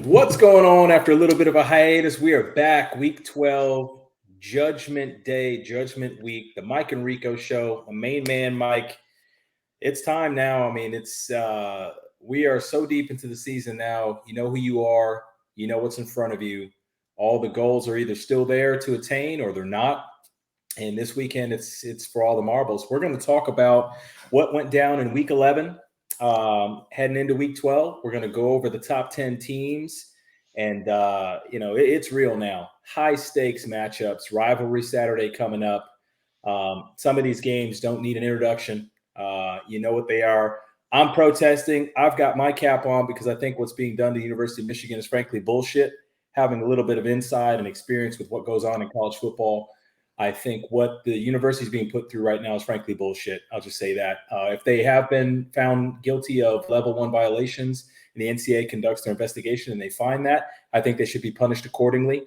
What's going on after a little bit of a hiatus? We are back, week 12, Judgment Day, Judgment Week, the Mike and Rico show. The main man, Mike. It's time now. I mean, it's we are so deep into the season now. You know who you are, you know what's in front of you. All the goals are either still there to attain or they're not. And this weekend, it's for all the marbles. We're going to talk about what went down in Week 11, heading into Week 12. We're going to go over the top 10 teams, and it's real now. High stakes matchups, rivalry Saturday coming up. Some of these games don't need an introduction. You know what they are. I'm protesting. I've got my cap on because I think what's being done to the University of Michigan is frankly bullshit. Having a little bit of insight and experience with what goes on in college football, I think what the university is being put through right now is frankly bullshit. I'll just say that. If they have been found guilty of level one violations and the NCAA conducts their investigation and they find that, I think they should be punished accordingly,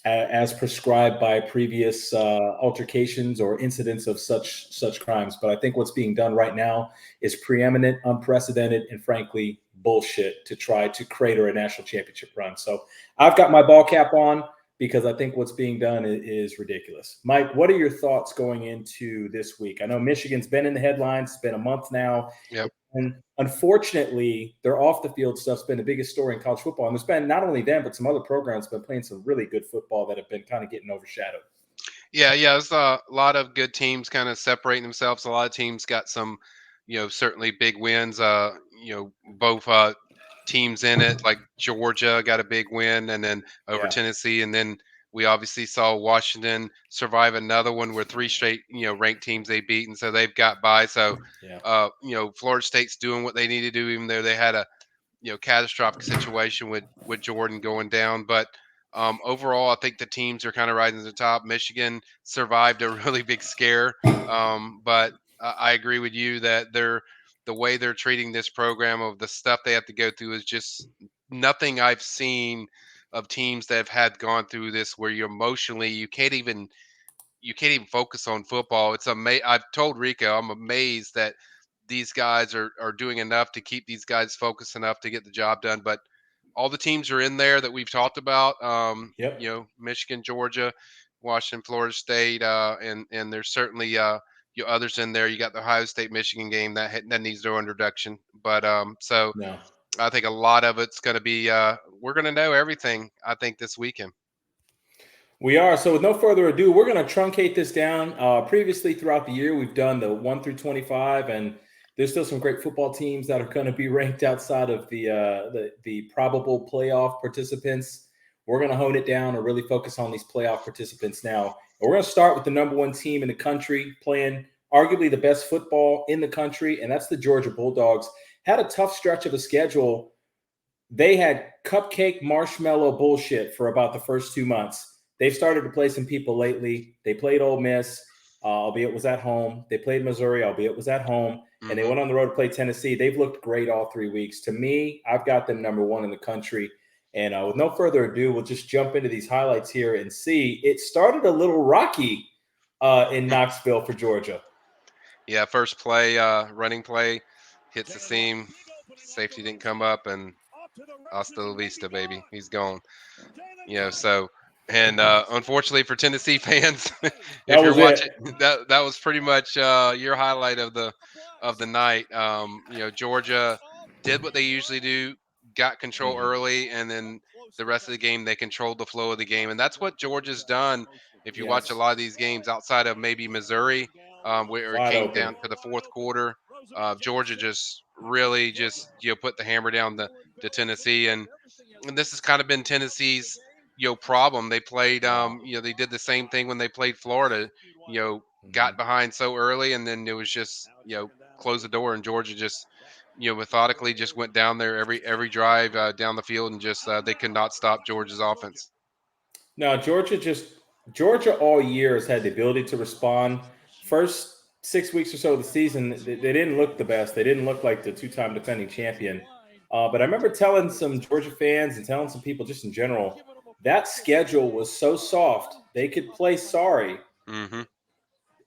as prescribed by previous altercations or incidents of such crimes. But I think what's being done right now is preeminent, unprecedented, and frankly bullshit to try to crater a national championship run. So I've got my ball cap on, because I think what's being done is ridiculous. Mike, what are your thoughts going into this week? I know Michigan's been in the headlines. It's been a month now. Yep. And unfortunately, their off the field stuff's been the biggest story in college football. And there's been not only them, but some other programs been playing some really good football that have been kind of getting overshadowed. Yeah. There's a lot of good teams kind of separating themselves. A lot of teams got some, certainly big wins. Both teams in it, like Georgia got a big win, and then over Yeah. Tennessee, and then we obviously saw Washington survive another one where three straight, ranked teams they beat, and so they've got by. So, Yeah. Florida State's doing what they need to do, even though they had a catastrophic situation with Jordan going down. But overall, I think the teams are kind of rising to the top. Michigan survived a really big scare, but I agree with you that the way they're treating this program of the stuff they have to go through is just nothing I've seen of teams that have had gone through this where you emotionally you can't even focus on football. It's I've told Rico I'm amazed that these guys are doing enough to keep these guys focused enough to get the job done. But all the teams are in there that we've talked about. Yep. Michigan, Georgia, Washington, Florida State, and there's certainly others in there. You got the Ohio State Michigan game that needs no introduction. But so No. I think a lot of it's going to be we're going to know everything. I think this weekend. We are. So, with no further ado, we're going to truncate this down. Previously, throughout the year, we've done the 1 through 25, and there's still some great football teams that are going to be ranked outside of the probable playoff participants. We're going to hone it down and really focus on these playoff participants now. And we're going to start with the number one team in the country, playing arguably the best football in the country, and that's the Georgia Bulldogs. Had a tough stretch of a schedule. They had cupcake marshmallow bullshit for about the first 2 months. They've started to play some people lately. They played Ole Miss, albeit it was at home. They played Missouri, albeit it was at home. And they Hmm. went on the road to play Tennessee. They've looked great all 3 weeks. To me, I've got them number one in the country. And with no further ado, we'll just jump into these highlights here and see. It started a little rocky in Knoxville for Georgia. Yeah, first play, running play, hits the seam. Safety didn't come up, and hasta la vista, baby. He's gone. So and unfortunately for Tennessee fans, That if you're was it. watching, that was pretty much your highlight of the night. Georgia did what they usually do, got control Mhm. early, and then the rest of the game they controlled the flow of the game, and that's what Georgia's done. If you watch a Yes. lot of these games outside of maybe Missouri, where it Wide came open. down to the fourth quarter, Georgia just really just put the hammer down to Tennessee, and this has kind of been Tennessee's problem. They played Wow. they did the same thing when they played Florida. Got Mhm. behind so early, and then it was just close the door, and Georgia just methodically just went down there every drive down the field, and just they could not stop Georgia's offense. Now, Georgia all year has had the ability to respond. First 6 weeks or so of the season, they didn't look the best. They didn't look like the two-time defending champion. But I remember telling some Georgia fans and telling some people just in general that schedule was so soft they could play sorry Hmm.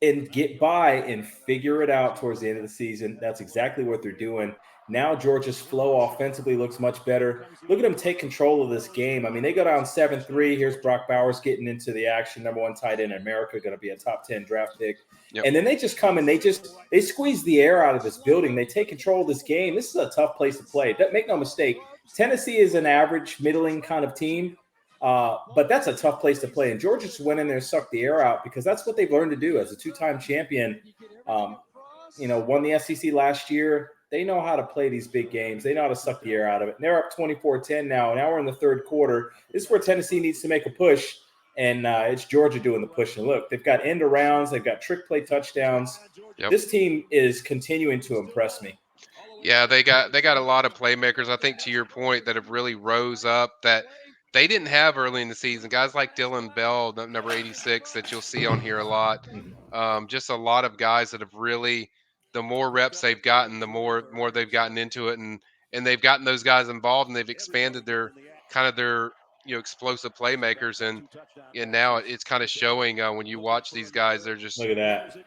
and get by and figure it out towards the end of the season. That's exactly what they're doing. Now Georgia's flow offensively looks much better. Look at them take control of this game. I mean, they go down 7-3. Here's Brock Bowers getting into the action. Number 1 tight end in America, going to be a top 10 draft pick. Yep. And then they just come and they squeeze the air out of this building. They take control of this game. This is a tough place to play. Make no mistake. Tennessee is an average, middling kind of team. But that's a tough place to play. And Georgia just went in there and sucked the air out because that's what they've learned to do as a 2-time champion. Won the SEC last year. They know how to play these big games. They know how to suck the air out of it. And they're up 24-10 now. Now we're in the third quarter. This is where Tennessee needs to make a push. And it's Georgia doing the push. And look, they've got end arounds. They've got trick play touchdowns. Yep. This team is continuing to impress me. Yeah, they got a lot of playmakers, I think, to your point, that have really rose up that they didn't have early in the season. Guys like Dylan Bell, number 86, that you'll see on here a lot. Just a lot of guys that have really, the more reps they've gotten, the more they've gotten into it, and they've gotten those guys involved, and they've expanded their explosive playmakers, and now it's kind of showing when you watch these guys. They're just, look at that.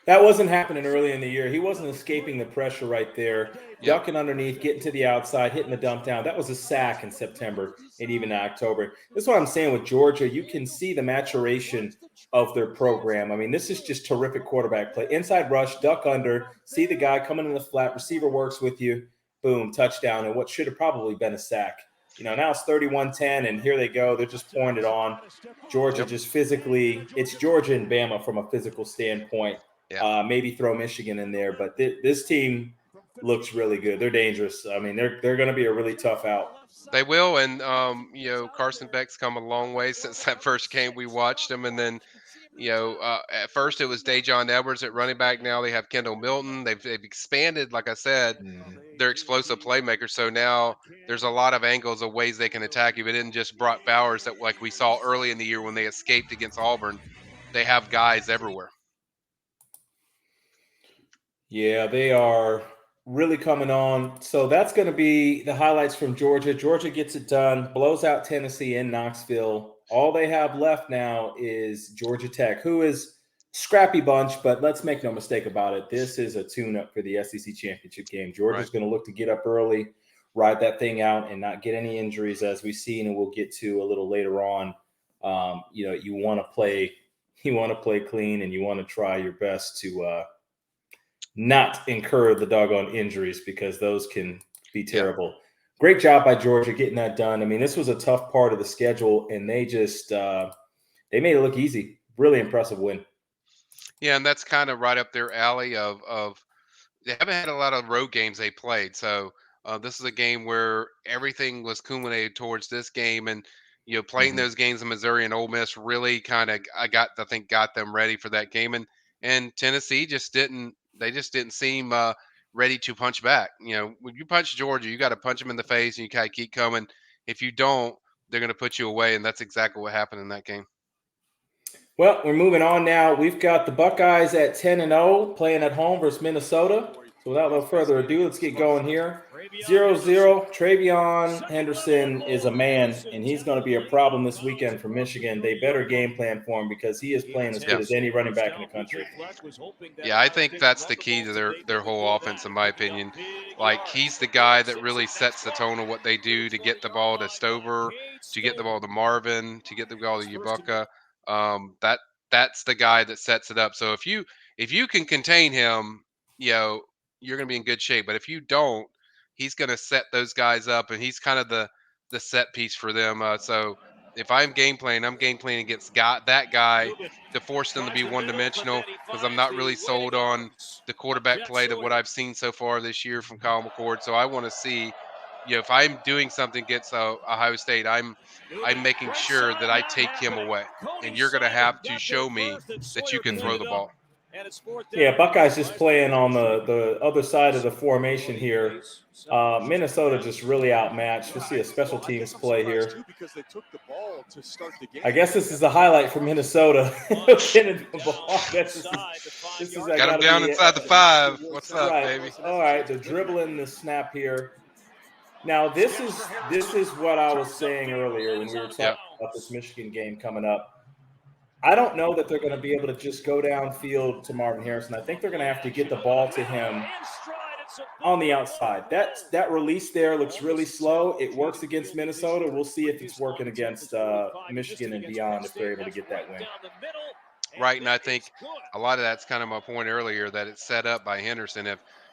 That wasn't happening early in the year. He wasn't escaping the pressure right there, ducking underneath, getting to the outside, hitting the dump down. That was a sack in September and even October. This is what I'm saying with Georgia. You can see the maturation of their program. I mean, this is just terrific quarterback play. Inside rush, duck under, see the guy coming in the flat, receiver works with you, boom, touchdown, and what should have probably been a sack. Now it's 31-10, and here they go. They're just pouring it on. Georgia just physically – it's Georgia and Bama from a physical standpoint. Yeah. Maybe throw Michigan in there, but this team looks really good. They're dangerous. I mean, they're going to be a really tough out. They will, and Carson Beck's come a long way since that first game we watched him, and then at first it was Dajon Edwards at running back. Now they have Kendall Milton. They've expanded, like I said, their explosive playmakers. So now there's a lot of angles of ways they can attack you. It isn't just Brock Bowers that like we saw early in the year when they escaped against Auburn. They have guys everywhere. Yeah, they are really coming on. So that's going to be the highlights from Georgia. Georgia gets it done, blows out Tennessee in Knoxville. All they have left now is Georgia Tech, who is scrappy bunch, but let's make no mistake about it. This is a tune-up for the SEC championship game. Georgia's going to look to get up early, ride that thing out, and not get any injuries, as we've seen, and we'll get to a little later on. You want to play clean, and you want to try your best to not incur the doggone injuries, because those can be terrible. Yeah. Great job by Georgia getting that done. I mean, this was a tough part of the schedule, and they just they made it look easy. Really impressive win. Yeah, and that's kind of right up their alley of they haven't had a lot of road games they played. So this is a game where everything was culminated towards this game, and playing those games in Missouri and Ole Miss really kind of got them ready for that game, and Tennessee just didn't seem ready to punch back. When you punch Georgia, you got to punch them in the face, and you kind of keep coming. If you don't, they're going to put you away, and that's exactly what happened in that game. Well, we're moving on now. We've got the Buckeyes at 10-0 playing at home versus Minnesota. So without no further ado, let's get going here. 0-0. Travion Henderson is a man, and he's going to be a problem this weekend for Michigan. They better game plan for him, because he is playing as good as any running back in the country. Yeah, I think that's the key to their whole offense, in my opinion. Like, he's the guy that really sets the tone of what they do to get the ball to Stover, to get the ball to Marvin, to get the ball to Ibaka. That's the guy that sets it up. So if you can contain him, you're going to be in good shape. But if you don't, he's going to set those guys up, and he's kind of the set piece for them. So if I'm game playing against that guy to force them to be one-dimensional, because I'm not really sold on the quarterback play to what I've seen so far this year from Kyle McCord. So I want to see, if I'm doing something against Ohio State, I'm making sure that I take him away, and you're going to have to show me that you can throw the ball. Yeah, Buckeyes just playing on the other side of the formation here. Minnesota just really outmatched. We'll see a special teams play here. I guess this is the highlight for Minnesota. This is got him down inside the 5. What's up, baby? All right, the dribbling, the snap here. Now, this is what I was saying earlier when we were talking about this Michigan game coming up. I don't know that they're going to be able to just go downfield to Marvin Harrison. I think they're going to have to get the ball to him on the outside. That release there looks really slow. It works against Minnesota. We'll see if it's working against Michigan and beyond if they're able to get that win. Right, and I think a lot of that's kind of my point earlier that it's set up by Henderson.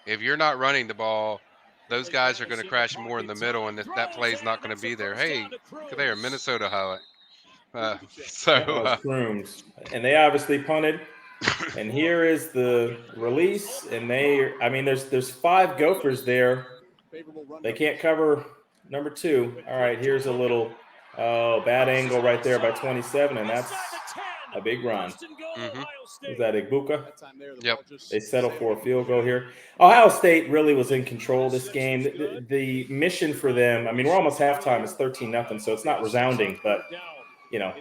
If you're not running the ball, those guys are going to crash more in the middle, and if that play is not going to be there. Hey, look at there, Minnesota highlight. So That was Crooms, and they obviously punted. And here is the release, and there's 5 Gophers there. They can't cover number 2. All right, here's a little bad angle right there by 27, and that's a big run. Mm-hmm. Is that Igbuka? Yep. They settle for a field goal here. Ohio State really was in control of this game. The mission for them, I mean, we're almost halftime. It's 13-0, so it's not resounding, but, you know.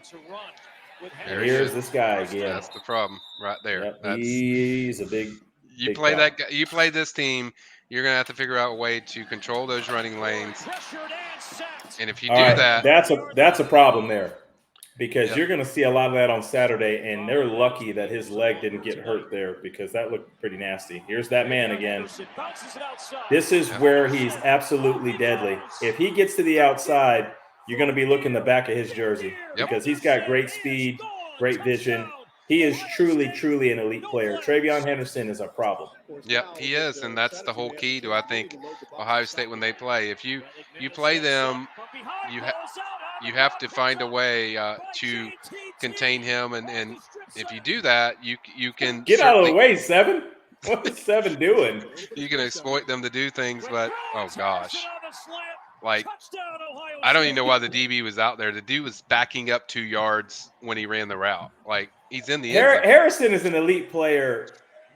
And here's this guy again. That's the problem right there. Yep, he's a big. You play that guy. You play this team. You're gonna have to figure out a way to control those running lanes. And if you do that, that's a problem there, because you're going to see a lot of that on Saturday, and they're lucky that his leg didn't get hurt there because that looked pretty nasty. Here's that man again. This is where he's absolutely deadly. If he gets to the outside, you're going to be looking the back of his jersey because he's got great speed, great vision. He is truly, truly an elite player. TreVeyon Henderson is a problem. Yep, he is, and that's the whole key to, I think, Ohio State when they play. If you play them, you have to find a way to contain him, and if you do that, you can get out of the way, Seven. What is Seven doing? You can exploit them to do things, but oh gosh, like I don't even know why the DB was out there. The dude was backing up 2 yards when he ran the route. Like he's in the end zone. Harrison is an elite player,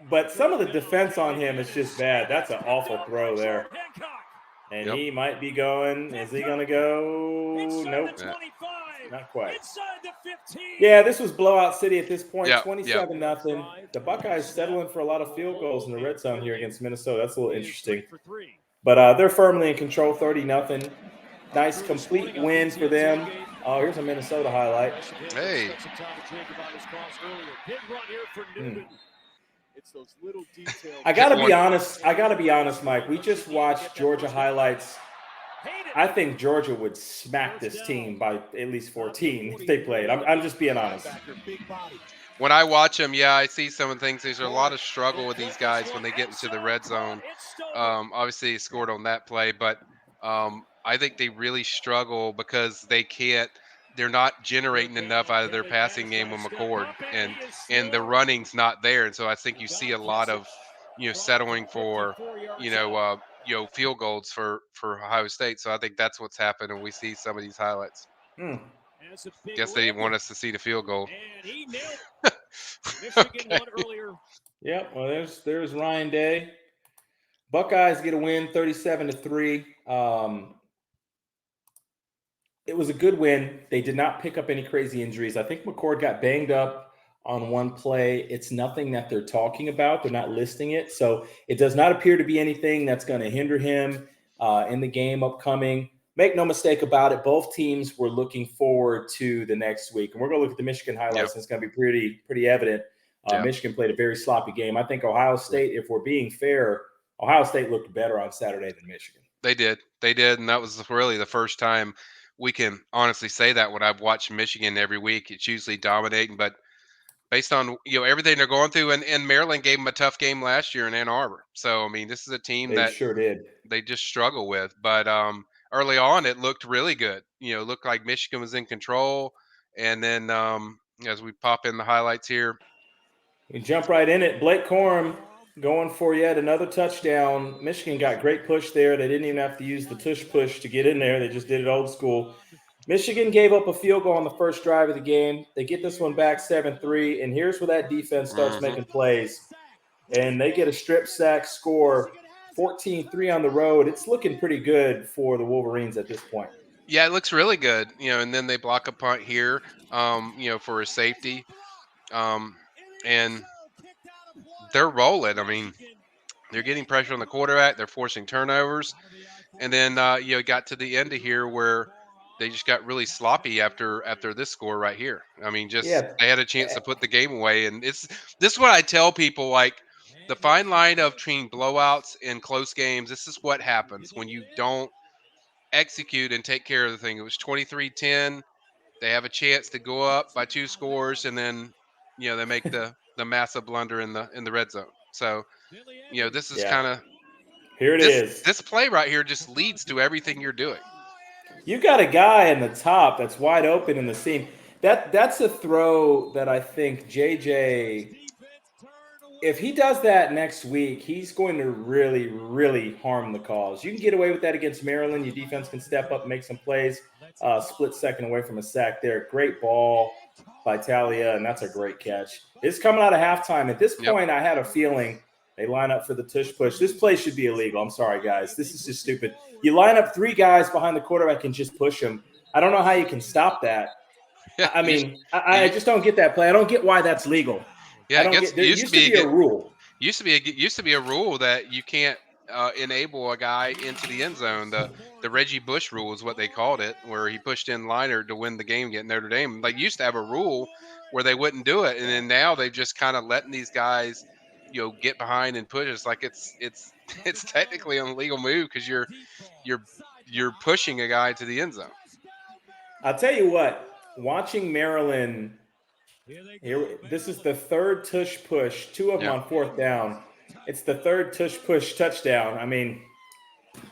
but some of the defense on him is just bad. That's an awful throw there. And he might be going. Is he going to go? Nope. Not quite. Yeah, this was blowout city at this point. 27-0. The Buckeyes settling for a lot of field goals in the red zone here against Minnesota. That's a little interesting. But they're firmly in control, 30-0. Nice complete win for them. Oh, here's a Minnesota highlight. Hey. I gotta be honest, Mike. We just watched Georgia highlights. I think Georgia would smack this team by at least 14 if they played. I'm just being honest. When I watch them, I see some of the things. There's a lot of struggle with these guys when they get into the red zone. Obviously, he scored on that play, but I think they really struggle because they're not generating enough out of their passing game with McCord, and the running's not there. And so I think you see a lot of settling for field goals for Ohio State. So I think that's what's happened, and we see some of these highlights. Guess they didn't want us to see the field goal. Okay. Yep. Well, there's Ryan Day. Buckeyes get a win, 37-3. It was a good win. They did not pick up any crazy injuries. I think McCord got banged up on one play. It's nothing that they're talking about. They're not listing it. So it does not appear to be anything that's going to hinder him in the game upcoming. Make no mistake about it. Both teams were looking forward to the next week. And we're going to look at the Michigan highlights. And it's going to be pretty evident. Michigan played a very sloppy game. I think Ohio State, if we're being fair, Ohio State looked better on Saturday than Michigan. They did. And that was really the first time we can honestly say that when I've watched Michigan every week. It's usually dominating, but based on everything they're going through, and Maryland gave them a tough game last year in Ann Arbor. So I mean, this is a team that sure did. They just struggle with. But early on, it looked really good. It looked like Michigan was in control, and then as we pop in the highlights here, we jump right in it. Blake Corum going for yet another touchdown. Michigan got great push there. They didn't even have to use the tush push to get in there. They just did it old school. Michigan gave up a field goal on the first drive of the game. They get this one back 7-3, and here's where that defense starts making plays. And they get a strip sack score, 14-3 on the road. It's looking pretty good for the Wolverines at this point. Yeah, it looks really good. And then they block a punt here, for a safety. And they're rolling. I mean, they're getting pressure on the quarterback. They're forcing turnovers. And then, got to the end of here where they just got really sloppy after this score right here. I mean, they had a chance to put the game away. And this is what I tell people, like, the fine line of between blowouts and close games. This is what happens when you don't execute and take care of the thing. It was 23-10. They have a chance to go up by 2 scores, and then they make the massive blunder in the red zone. So this is Yeah. kind of Here it this is. this play right here just leads to everything you're doing. You got a guy in the top that's wide open in the seam. That's a throw that I think JJ, if he does that next week, he's going to really, really harm the cause. You can get away with that against Maryland. Your defense can step up, make some plays. Split second away from a sack there. Great ball by Talia, and that's a great catch. It's coming out of halftime. At this Yep. point, I had a feeling they line up for the tush push. This play should be illegal. I'm sorry, guys. This is just stupid. You line up 3 guys behind the quarterback and just push him. I don't know how you can stop that. Yeah. I mean, I just don't get that play. I don't get why that's legal. Yeah. I don't get. There Used used to be a rule. used to be a rule that you can't enable a guy into the end zone. The Reggie Bush rule is what they called it, where he pushed in Liner to win the game against Notre Dame. Like, used to have a rule where they wouldn't do it, and then now they've just kind of letting these guys, get behind and push. It's like it's it's technically an illegal move because you're you're pushing a guy to the end zone. I'll tell you what. Watching Maryland here, this is the third tush push. 2 of them Yeah. on 4th down. It's the third tush push touchdown. I mean,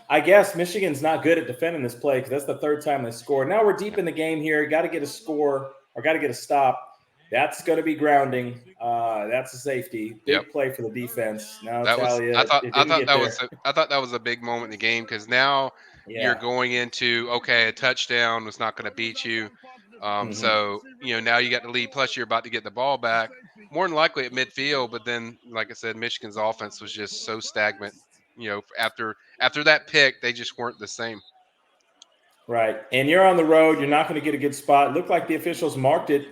I guess Michigan's not good at defending this play because that's the 3rd time they scored. Now we're deep in the game here. Got to get a score or got to get a stop. That's going to be grounding. That's a safety. Big Yep. play for the defense. Now That was Talia, it didn't get there. I thought that was a big moment in the game because now you're Yeah. going into, okay, a touchdown was not going to beat you. Mhm. So now you got the lead. Plus you're about to get the ball back, more than likely at midfield. But then, like I said, Michigan's offense was just so stagnant. After that pick, they just weren't the same. Right. And you're on the road. You're not going to get a good spot. Looked like the officials marked it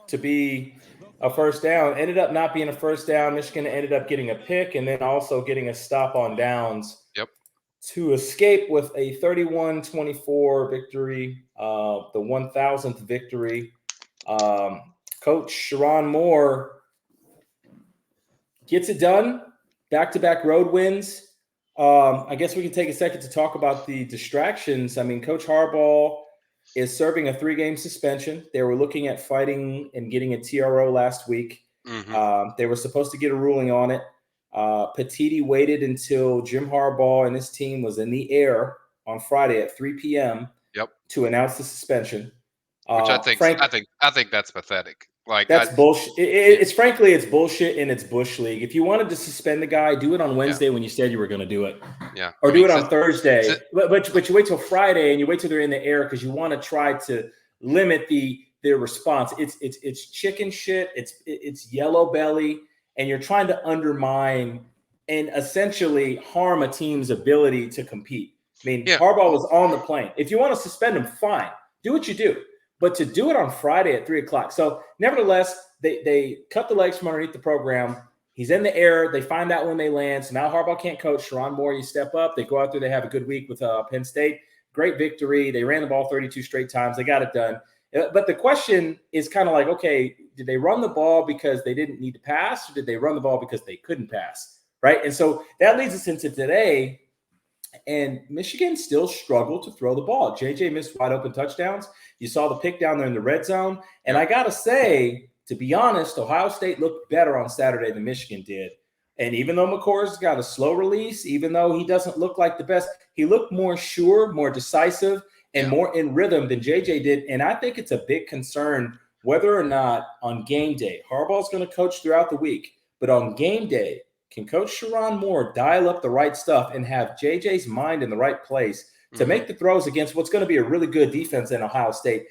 to be a first down. Ended up not being a first down. Michigan ended up getting a pick and then also getting a stop on downs Yep. to escape with a 31-24 victory, the 1,000th victory. Coach Sharon Moore gets it done. Back-to-back road wins. I guess we can take a second to talk about the distractions. I mean, Coach Harbaugh is serving a 3-game suspension. They were looking at fighting and getting a TRO last week. Mm-hmm. They were supposed to get a ruling on it. Petiti waited until Jim Harbaugh and his team was in the air on Friday at 3 p.m. Yep. to announce the suspension. Which Frank, I think that's pathetic. Like, that's bullshit. It's frankly, it's bullshit and it's Bush League. If you wanted to suspend the guy, do it on Wednesday when you said you were going to do it. Yeah. Or do it on Thursday. But you wait till Friday and you wait till they're in the air because you want to try to limit their response. It's chicken shit. It's yellow belly, and you're trying to undermine and essentially harm a team's ability to compete. I mean, Harbaugh was on the plane. If you want to suspend him, fine. Do what you do. But to do it on Friday at 3 o'clock. So nevertheless, they cut the legs from underneath the program. He's in the air. They find out when they land. So now Harbaugh can't coach. Sharon Moore, you step up. They go out there. They have a good week with Penn State. Great victory. They ran the ball 32 straight times. They got it done. But the question is kind of like, okay, did they run the ball because they didn't need to pass, or did they run the ball because they couldn't pass, right? And so that leads us into today. And Michigan still struggled to throw the ball. JJ missed wide open touchdowns. You saw the pick down there in the red zone. And I got to say, to be honest, Ohio State looked better on Saturday than Michigan did. And even though McCord's got a slow release, even though he doesn't look like the best, he looked more sure, more decisive, and more in rhythm than JJ did. And I think it's a big concern whether or not on game day, Harbaugh's going to coach throughout the week, but on game day, can Coach Sharon Moore dial up the right stuff and have JJ's mind in the right place to make the throws against what's going to be a really good defense in Ohio State?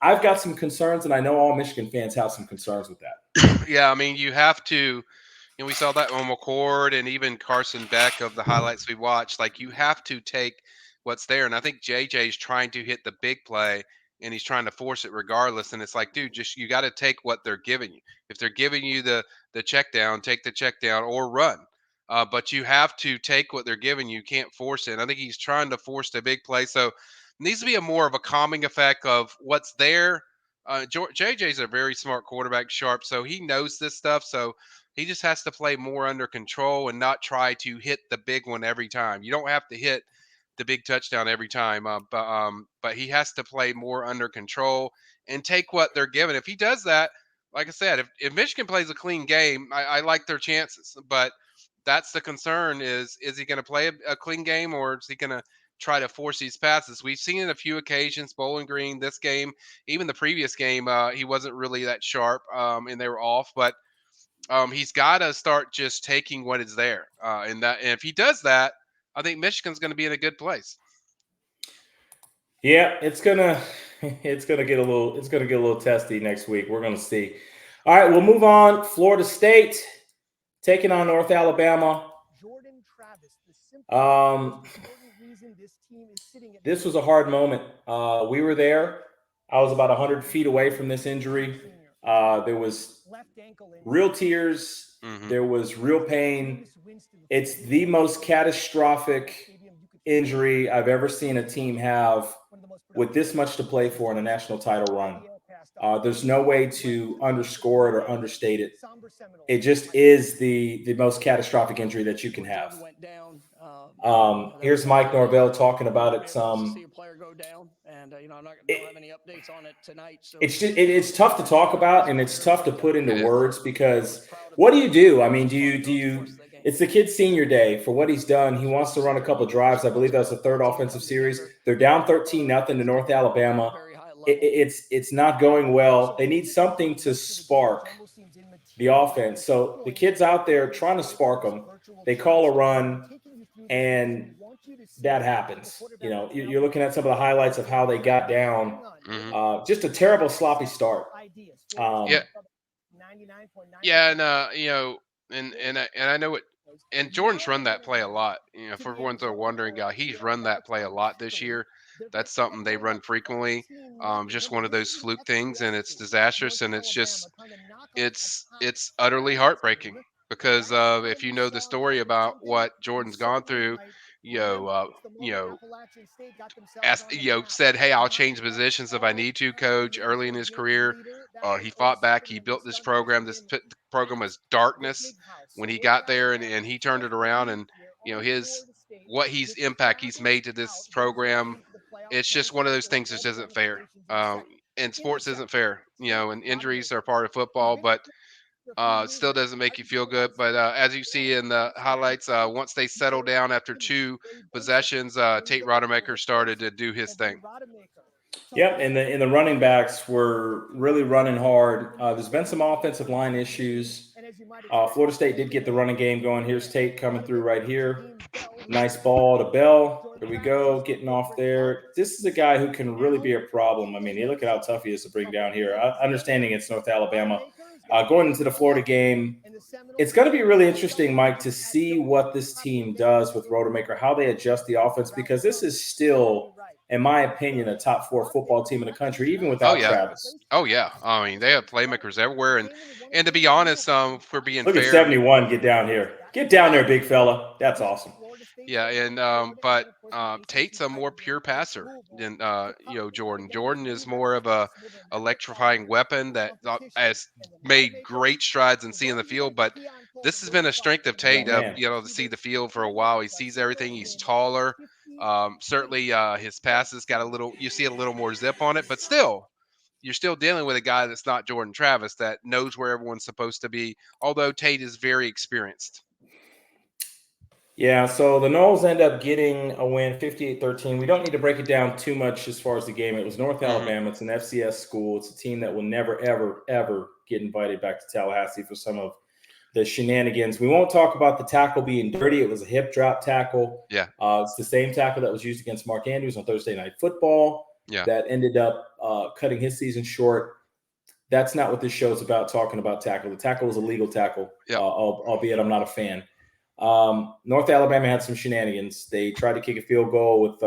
I've got some concerns, and I know all Michigan fans have some concerns with that. Yeah, I mean, you have to. We saw that on McCord and even Carson Beck of the highlights we watched. Like, you have to take what's there. And I think JJ's trying to hit the big play and he's trying to force it regardless. And it's like, dude, you got to take what they're giving you. If they're giving you the check down, take the check down or run. But you have to take what they're giving you. You can't force it. And I think he's trying to force the big play. So it needs to be more of a calming effect of what's there. JJ's a very smart quarterback, sharp, so he knows this stuff. So He just has to play more under control and not try to hit the big one every time. You don't have to hit the big touchdown every time, but he has to play more under control and take what they're given. If he does that, like I said, if Michigan plays a clean game, I like their chances. But that's the concern: is he going to play a clean game, or is he going to try to force these passes? We've seen it a few occasions, Bowling Green, this game, even the previous game, he wasn't really that sharp, and they were off. But he's got to start just taking what is there, and if he does that, I think Michigan's going to be in a good place. Yeah, it's gonna get a little testy next week. We're gonna see. All right, we'll move on. Florida State taking on North Alabama. This was a hard moment. We were there. I was about 100 feet away from this injury. There was real tears. Mm-hmm. There was real pain. It's the most catastrophic injury I've ever seen a team have with this much to play for in a national title run. There's no way to underscore it or understate it. It just is the most catastrophic injury that you can have. Here's Mike Norvell talking about it some. It's tough to talk about, and it's tough to put into words, because what do? I mean, do you it's the kid's senior day. For what he's done, he wants to run a couple of drives. I believe that was the third offensive series. They're down 13-0 to North Alabama. It's not going well. They need something to spark the offense. So the kid's out there trying to spark them. They call a run, and that happens. You know, you're looking at some of the highlights of how they got down. Mm-hmm. Just a terrible, sloppy start. Yeah, and and I know it. And Jordan's run that play a lot. You know, for everyone's wondering, he's run that play a lot this year. That's something they run frequently. Just one of those fluke things, and it's disastrous, and it's utterly heartbreaking, because if you know the story about what Jordan's gone through, you know, you know, said, "Hey, I'll change positions if I need to." Coach early in his career, he fought back. He built this program. The program was darkness when he got there, and he turned it around. And his what he's impact he's made to this program. It's just one of those things that isn't fair. And sports isn't fair. And injuries are part of football, but it still doesn't make you feel good. But as you see in the highlights, once they settled down after two possessions, Tate Rodemaker started to do his thing. Yep, and the running backs were really running hard. There's been some offensive line issues. Florida State did get the running game going. Here's Tate coming through right here. Nice ball to Bell. There we go, getting off there. This is a guy who can really be a problem. I mean, you look at how tough he is to bring down here. Understanding it's North Alabama. Going into the Florida game, it's going to be really interesting, Mike, to see what this team does with Rodemaker, how they adjust the offense, because this is still, in my opinion, a top 4 football team in the country, even without Travis. Oh yeah, I mean, they have playmakers everywhere, and to be honest, for being look fair, at 71 get down here. Get down there, big fella. That's awesome. Yeah, and but Tate's a more pure passer than Jordan. Jordan is more of a electrifying weapon that has made great strides in seeing the field. But this has been a strength of Tate, to see the field for a while. He sees everything. He's taller. Certainly, his passes got you see a little more zip on it, but still, you're still dealing with a guy that's not Jordan Travis, that knows where everyone's supposed to be. Although Tate is very experienced. Yeah, so the Noles end up getting a win, 58-13. We don't need to break it down too much as far as the game. It was North Alabama. It's an FCS school. It's a team that will never, ever, ever get invited back to Tallahassee for some of the shenanigans. We won't talk about the tackle being dirty. It was a hip drop tackle. Yeah. It's the same tackle that was used against Mark Andrews on Thursday Night Football. Yeah. That ended up cutting his season short. That's not what this show is about, talking about tackle. The tackle was a legal tackle, albeit I'm not a fan. North Alabama had some shenanigans. They tried to kick a field goal with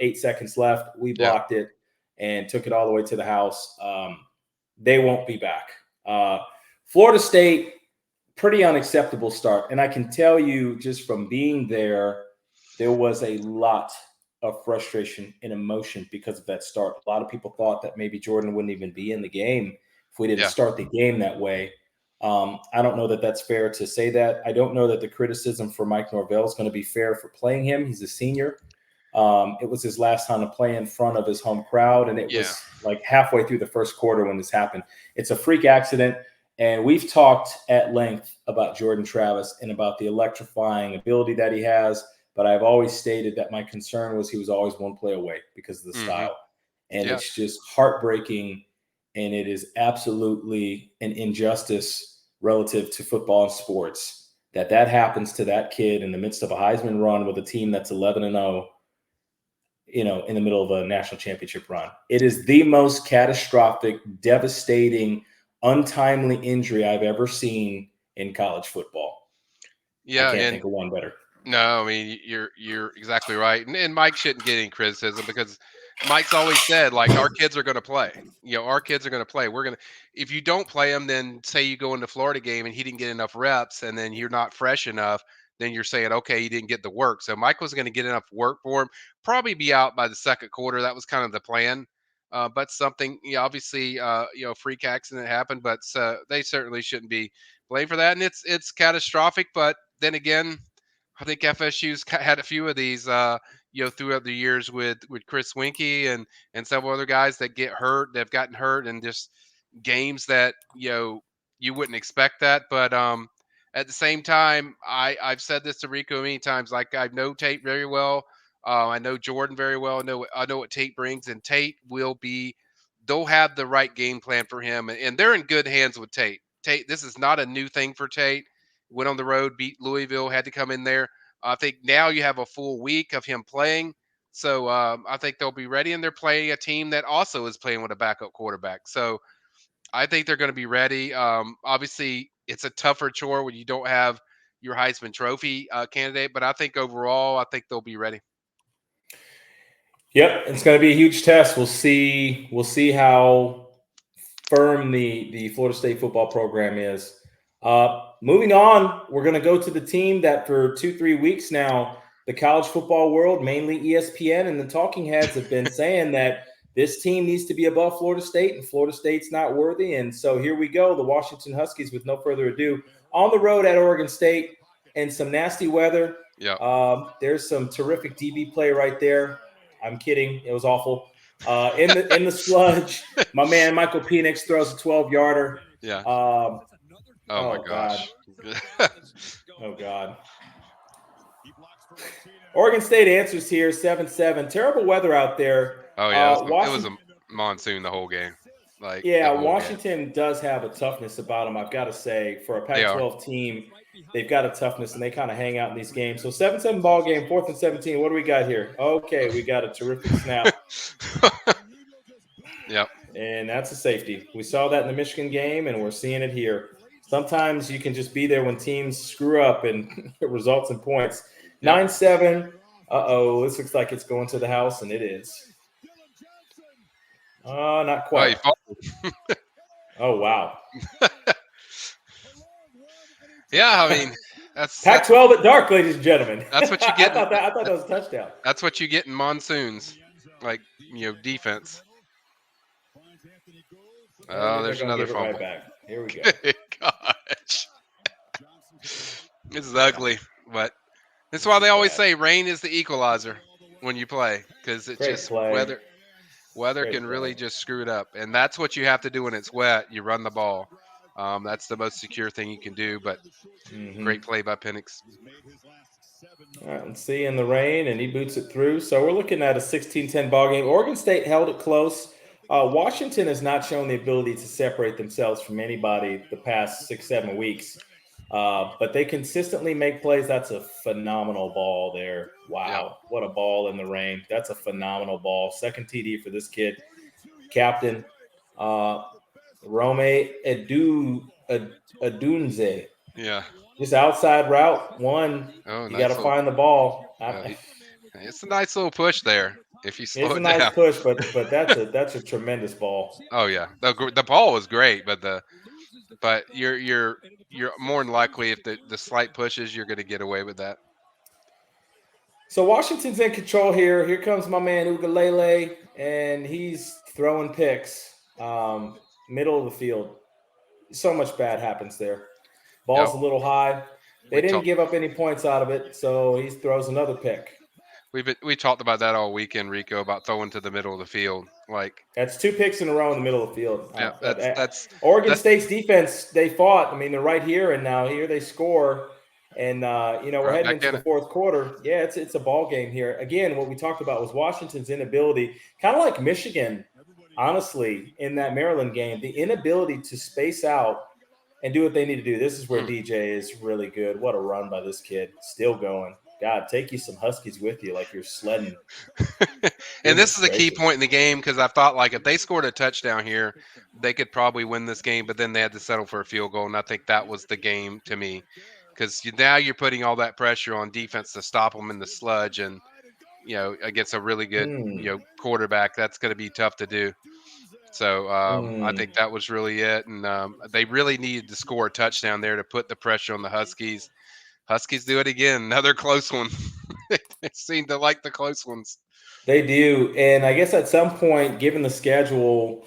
8 seconds left. We blocked it and took it all the way to the house. They won't be back. Florida State, pretty unacceptable start. And I can tell you just from being there was a lot of frustration and emotion because of that start. A lot of people thought that maybe Jordan wouldn't even be in the game if we didn't start the game that way. I don't know that that's fair to say that. I don't know that the criticism for Mike Norvell is going to be fair for playing him. He's a senior. It was his last time to play in front of his home crowd, and it was like halfway through the first quarter when this happened. It's a freak accident, and we've talked at length about Jordan Travis and about the electrifying ability that he has, but I've always stated that my concern was he was always one play away because of the style. And it's just heartbreaking, and it is absolutely an injustice relative to football and sports that happens to that kid in the midst of a Heisman run with a team that's 11-0, in the middle of a national championship run. It is the most catastrophic, devastating, untimely injury I've ever seen in college football. Yeah, I can't think of one better. No, I mean you're exactly right, and Mike shouldn't get any criticism because Mike's always said like our kids are going to play. Our kids are going to play. We're gonna if you don't play them, then say you go into Florida game and he didn't get enough reps, and then you're not fresh enough. Then you're saying okay, he didn't get the work. So Mike was going to get enough work for him. Probably be out by the second quarter. That was kind of the plan. But something, obviously, freak accident happened, but they certainly shouldn't be blamed for that, and it's catastrophic. But then again, I think FSU's had a few of these, throughout the years with Chris Winkie and several other guys that get hurt. They've gotten hurt in just games that you wouldn't expect that. But at the same time, I've said this to Rico many times. Like I know Tate very well. I know Jordan very well. I know what Tate brings, and Tate will be. They'll have the right game plan for him, and they're in good hands with Tate. Tate, this is not a new thing for Tate. Went on the road, beat Louisville, had to come in there. I think now you have a full week of him playing. So I think they'll be ready, and they're playing a team that also is playing with a backup quarterback. So I think they're going to be ready. Obviously, it's a tougher chore when you don't have your Heisman Trophy candidate, but I think overall, I think they'll be ready. Yep, it's going to be a huge test. We'll see how firm the Florida State football program is. Moving on, we're going to go to the team that for 2-3 weeks now, the college football world, mainly ESPN and the talking heads, have been saying that this team needs to be above Florida State and Florida State's not worthy. And so here we go, the Washington Huskies, with no further ado, on the road at Oregon State and some nasty weather. Yeah. There's some terrific DB play right there. I'm kidding. It was awful. In the sludge, my man Michael Penix throws a 12-yarder. Yeah. Oh my gosh. Oh God. Oregon State answers here 7-7. Terrible weather out there. Oh yeah, it was a monsoon the whole game. Washington does have a toughness about them, I've got to say. For a Pac-12 team, they've got a toughness, and they kind of hang out in these games. So 7-7 ball game, 4th and 17. What do we got here? Okay, we got a terrific snap. Yep. And that's a safety. We saw that in the Michigan game, and we're seeing it here. Sometimes you can just be there when teams screw up, and it results in points. 9-7. Uh-oh, this looks like it's going to the house, and it is. Not quite. Oh, wow. Yeah, I mean, that's Pac-12 at dark, ladies and gentlemen. That's what you get. I thought that was a touchdown. That's what you get in monsoons, like defense. Oh, there's another fumble. Right back. Here we go. Gosh, this is ugly, but that's why they always say rain is the equalizer when you play, because it's just weather. Weather can really just screw it up, and that's what you have to do when it's wet. You run the ball. That's the most secure thing you can do, but great play by Penix. All right, let's see in the rain, and he boots it through. So we're looking at a 16-10 ball game. Oregon State held it close. Washington has not shown the ability to separate themselves from anybody the past 6-7 weeks, but they consistently make plays. That's a phenomenal ball there. Wow, What a ball in the rain. That's a phenomenal ball. Second TD for this kid. Captain Rome Adunze. Yeah. Just outside route one. Oh, you got to find the ball. It's a nice little push there. If you slow it's it a nice down. push, but that's a tremendous ball. Oh yeah, the ball was great, but you're more than likely if the slight pushes, you're going to get away with that. So Washington's in control here. Here comes my man Ugalele, and he's throwing picks, middle of the field. So much bad happens there. Ball's Yep. a little high. They We didn't talked give up any points out of it, so he throws another pick. we talked about that all weekend, Rico, about throwing to the middle of the field. Like, That's two picks in a row in the middle of the field. yeah, Oregon that's State's defense, they fought. I mean, they're right here, and now here they score. And we're right heading back into in the it. fourth quarter. Yeah, it's a ball game here. Again, what we talked about was Washington's inability, kind of like Michigan, honestly, in that Maryland game, the inability to space out and do what they need to do. This is where Mm. DJ is really good. What a run by this kid. Still going. God, take you some Huskies with you like you're sledding. And this Goodness is a key gracious. point in the game because I thought like if they scored a touchdown here, they could probably win this game. But then they had to settle for a field goal, and I think that was the game to me because now you're putting all that pressure on defense to stop them in the sludge, and against a really good Mm, quarterback, that's going to be tough to do. So I mm. think that was really it, and they really needed to score a touchdown there to put the pressure on the Huskies. Huskies do it again, another close one. They seem to like the close ones. They do. And I guess at some point, given the schedule,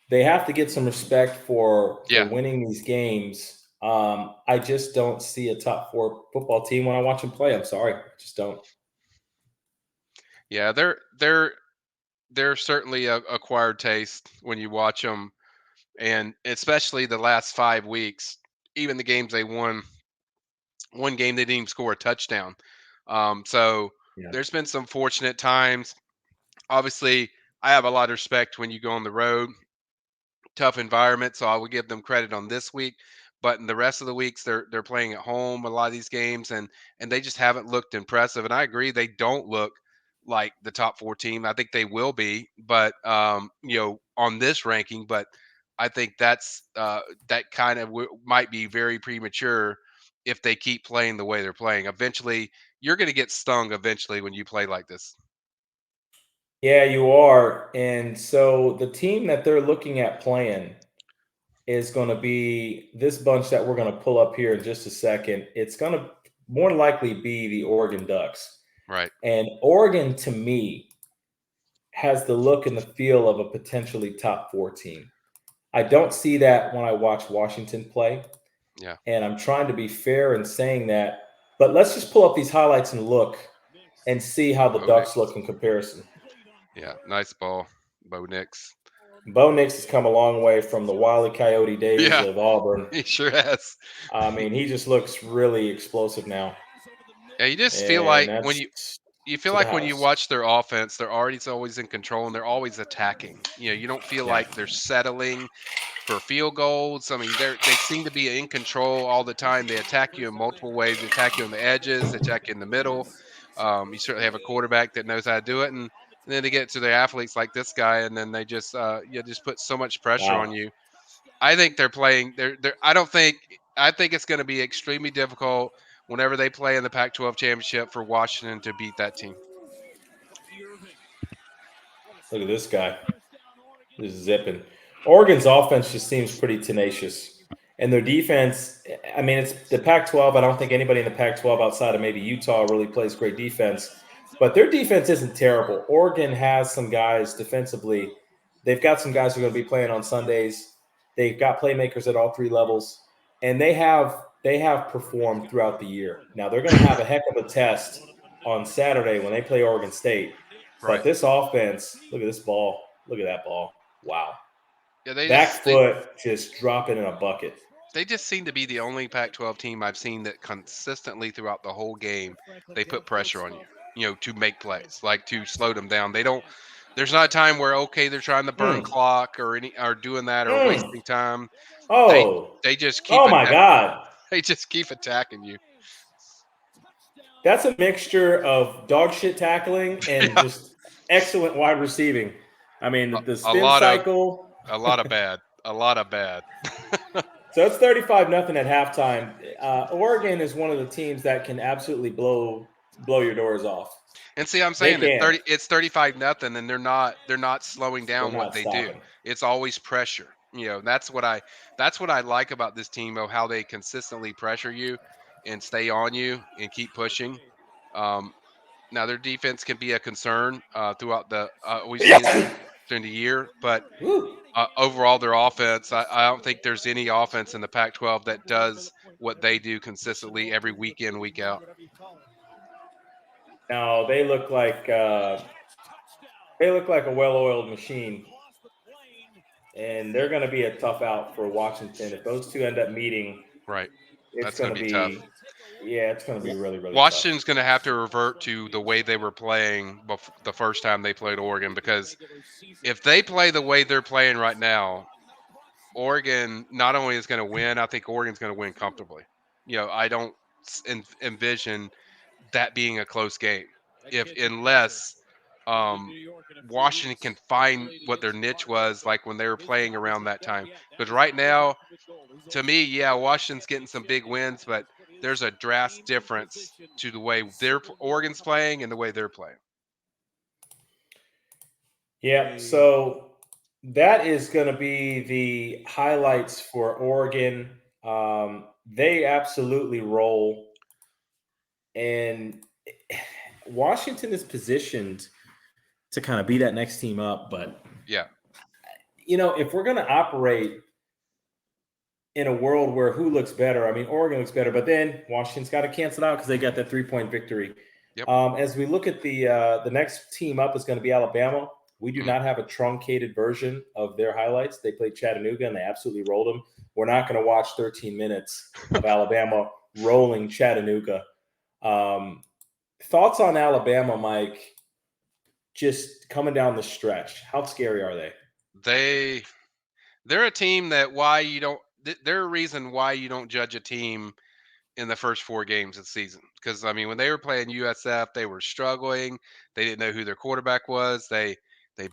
they have to get some respect for Yeah, winning these games. I just don't see a top four football team when I watch them play. I'm sorry. I just don't. yeah, they're certainly a acquired taste when you watch them, and especially the last 5 weeks. Even the games they won, one game they didn't even score a touchdown. So Yeah. there's been some fortunate times. Obviously, I have a lot of respect when you go on the road, tough environment, so I would give them credit on this week. But in the rest of the weeks, they're playing at home a lot of these games, and they just haven't looked impressive. And I agree, they don't look like the top four team. I think they will be, but on this ranking. But I think that kind of might be very premature if they keep playing the way they're playing. Eventually, you're going to get stung. Eventually, when you play like this. Yeah, you are. And so the team that they're looking at playing is going to be this bunch that we're going to pull up here in just a second. It's going to more likely be the Oregon Ducks. Right. And Oregon, to me, has the look and the feel of a potentially top four team. I don't see that when I watch Washington play. Yeah. And I'm trying to be fair in saying that. But let's just pull up these highlights and look and see how the Bo Ducks Nix. look in comparison. Yeah. Nice ball, Bo Nix. Bo Nix has come a long way from the Wile E. Coyote days Yeah. of Auburn. He sure has. I mean, he just looks really explosive now. Yeah, you just feel And like when that's you feel to the like when you house. watch their offense, they're always in control and they're always attacking. You don't feel Yeah. like they're settling for field goals. I mean, they seem to be in control all the time. They attack you in multiple ways. They attack you on the edges. They attack you in the middle. You certainly have a quarterback that knows how to do it, and then they get to their athletes like this guy, and then they just just put so much pressure on Wow. you. I think they're playing. They're. I don't think. I think it's going to be extremely difficult whenever they play in the Pac-12 championship for Washington to beat that team. Look at this guy. Just zipping. Oregon's offense just seems pretty tenacious. And their defense, I mean, it's the Pac 12. I don't think anybody in the Pac 12 outside of maybe Utah really plays great defense. But their defense isn't terrible. Oregon has some guys defensively. They've got some guys who are going to be playing on Sundays. They've got playmakers at all three levels. And they have performed throughout the year. Now they're going to have a heck of a test on Saturday when they play Oregon State. But Right. this offense, look at this ball. Look at that ball. Wow. Yeah. Back foot just drop it in a bucket. They just seem to be the only Pac-12 team I've seen that consistently throughout the whole game they put pressure on you. To make plays, like to slow them down. They don't. There's not a time where okay they're trying to burn Mm, clock or doing that or mm. wasting time. They Oh, they just keep oh my God. they just keep attacking you. That's a mixture of dog shit tackling and Yeah, just excellent wide receiving. I mean, the a spin lot of cycle. a lot of bad, a lot of bad. So it's 35 nothing at halftime. Oregon is one of the teams that can absolutely blow your doors off. And see, I'm They saying can. it's 35 nothing, and they're not slowing They're down what not they do. stopping. It's always pressure. That's what I like about this team of how they consistently pressure you and stay on you and keep pushing. Um, Now their defense can be a concern throughout the. We've seen Yes. during the year, but Woo. overall, their offense, I don't think there's any offense in the Pac-12 that does what they do consistently every week in, week out. Now they look like a well-oiled machine, and they're going to be a tough out for Washington if those two end up meeting. Right. It's That's going going to to be tough. be, yeah, it's going to be really, really tough. Washington's going to have to revert to the way they were playing the first time they played Oregon, because if they play the way they're playing right now, Oregon not only is going to win, I think Oregon's going to win comfortably. I don't envision that being a close game, if unless um, Washington can find what their niche was like when they were playing around that time. Because right now, to me, yeah, Washington's getting some big wins, but there's a drastic difference to the way Oregon's playing and the way they're playing. Yeah, so that is going to be the highlights for Oregon. They absolutely roll, and Washington is positioned to kind of be that next team up. But Yeah, if we're going to operate in a world where who looks better, I mean, Oregon looks better, but then Washington's got to cancel it out because they got that 3-point victory. yep. As we look at the next team up is going to be Alabama. We do not have a truncated version of their highlights. They played Chattanooga and they absolutely rolled them. We're not going to watch 13 minutes of Alabama rolling Chattanooga. Thoughts on Alabama, Mike, just coming down the stretch? How scary are they? They're a team that they're a reason why you don't judge a team in the first 4 games of the season. Because I mean, when they were playing USF, they were struggling. They didn't know who their quarterback was. They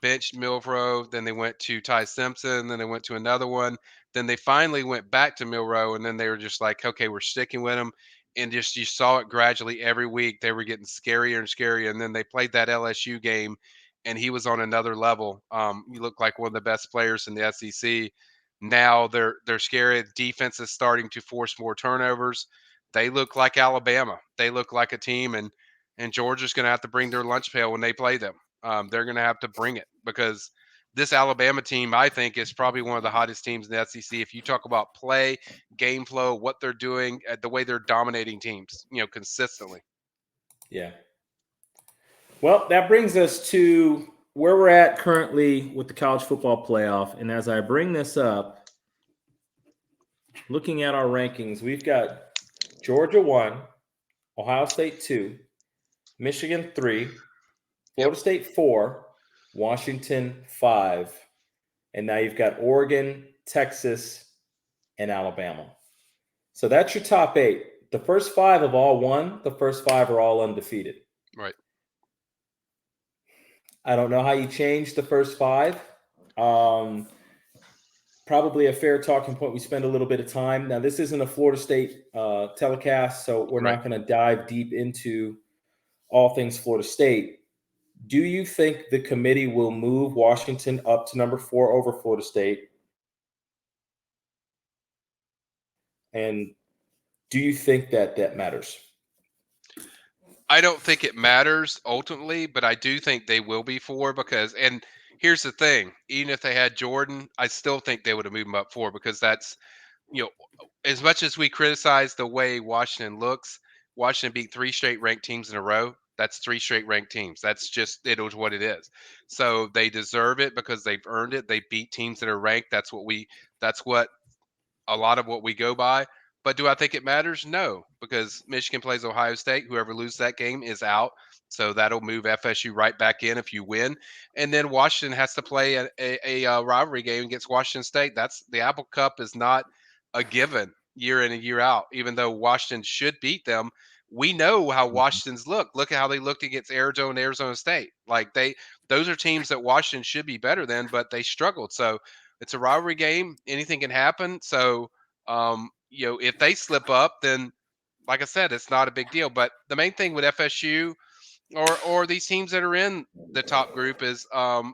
benched Milrow, then they went to Ty Simpson, then they went to another one. Then they finally went back to Milrow, and then they were just like, okay, we're sticking with him. And just you saw it gradually every week. They were getting scarier and scarier. And then they played that LSU game, and he was on another level. He looked like one of the best players in the SEC. Now they're scary. Defense is starting to force more turnovers. They look like Alabama. They look like a team, and Georgia's going to have to bring their lunch pail when they play them. They're going to have to bring it, because this Alabama team, I think, is probably one of the hottest teams in the SEC. If you talk about play, game flow, what they're doing, the way they're dominating teams, consistently. Yeah. Well, that brings us to where we're at currently with the college football playoff. And as I bring this up, looking at our rankings, we've got Georgia 1, Ohio State 2, Michigan 3, Florida State 4, Washington 5. And now you've got Oregon, Texas, and Alabama. So that's your top 8. The first 5 have all won. The first 5 are all undefeated. Right. I don't know how you change the first 5. Probably a fair talking point. We spend a little bit of time. Now, this isn't a Florida State telecast, so we're not going to dive deep into all things Florida State. Do you think the committee will move Washington up to number 4 over Florida State? And do you think that matters? I don't think it matters ultimately, but I do think they will be 4, and here's the thing, even if they had Jordan, I still think they would have moved him up 4, because that's, you know, as much as we criticize the way Washington looks, Washington beat 3 straight ranked teams in a row. That's 3 straight ranked teams. That's just it was what it is. So they deserve it because they've earned it. They beat teams that are ranked. That's what a lot of what we go by. But do I think it matters? No, because Michigan plays Ohio State. Whoever loses that game is out. So that'll move FSU right back in if you win. And then Washington has to play a rivalry game against Washington State. That's the Apple Cup is not a given year in and year out, even though Washington should beat them. We know how Washington's look. Look at how they looked against Arizona and Arizona State. Like those are teams that Washington should be better than, but they struggled. So it's a rivalry game. Anything can happen. So, if they slip up, then like I said, it's not a big deal. But the main thing with FSU or these teams that are in the top group is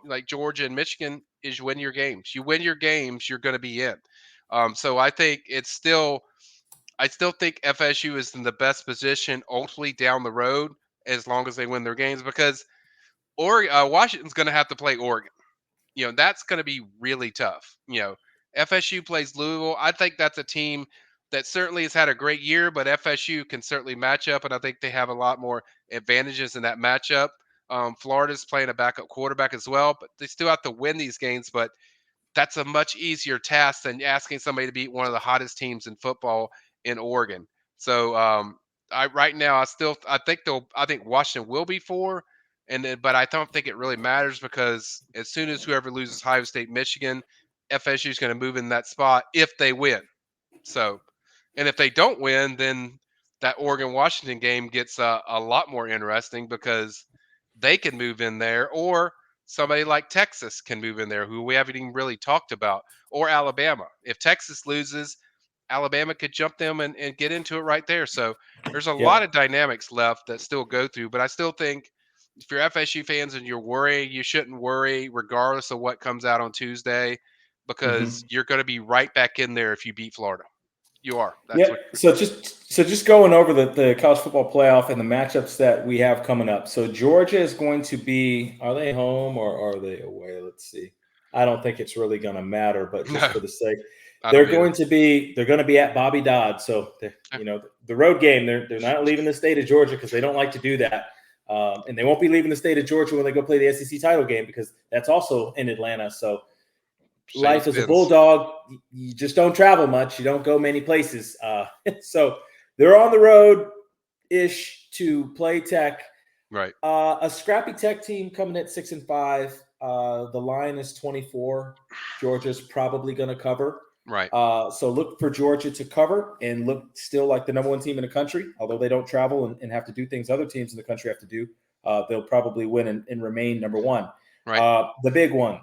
like Georgia and Michigan is you win your games. You win your games, you're going to be in. So I still think FSU is in the best position ultimately down the road as long as they win their games, because Washington's going to have to play Oregon. that's going to be really tough. FSU plays Louisville. I think that's a team that certainly has had a great year, but FSU can certainly match up, and I think they have a lot more advantages in that matchup. Florida's playing a backup quarterback as well, but they still have to win these games. But that's a much easier task than asking somebody to beat one of the hottest teams in football in Oregon. So I right now I think Washington will be 4, and then but I don't think it really matters because as soon as whoever loses Ohio State, Michigan, FSU is going to move in that spot if they win. So, and if they don't win, then that Oregon Washington game gets a lot more interesting because they can move in there, or somebody like Texas can move in there, who we haven't even really talked about, or Alabama. If Texas loses, Alabama could jump them and get into it right there. So there's a lot Yep. of dynamics left that still go through, but I still think if you're FSU fans and you're worried, you shouldn't worry regardless of what comes out on Tuesday because Mm-hmm. you're going to be right back in there if you beat Florida. You are. That's Yeah. what you're. So just going over the college football playoff and the matchups that we have coming up. So Georgia is going to be. Are they home or are they away? Let's see. I don't think it's really going to matter, but just No, for the sake, I don't either. they're going to be at Bobby Dodd. So Yeah, the road game. They're not leaving the state of Georgia because they don't like to do that. And they won't be leaving the state of Georgia when they go play the SEC title game because that's also in Atlanta. So life as a Mercedes-Benz. bulldog, you just don't travel much. You don't go many places. So they're on the road ish to play Tech. Right. A scrappy Tech team coming at 6-5. The line is 24. Georgia's probably going to cover. Right. So look for Georgia to cover and look still like the number one team in the country. Although they don't travel and have to do things other teams in the country have to do, they'll probably win and remain number one. Right. The big one,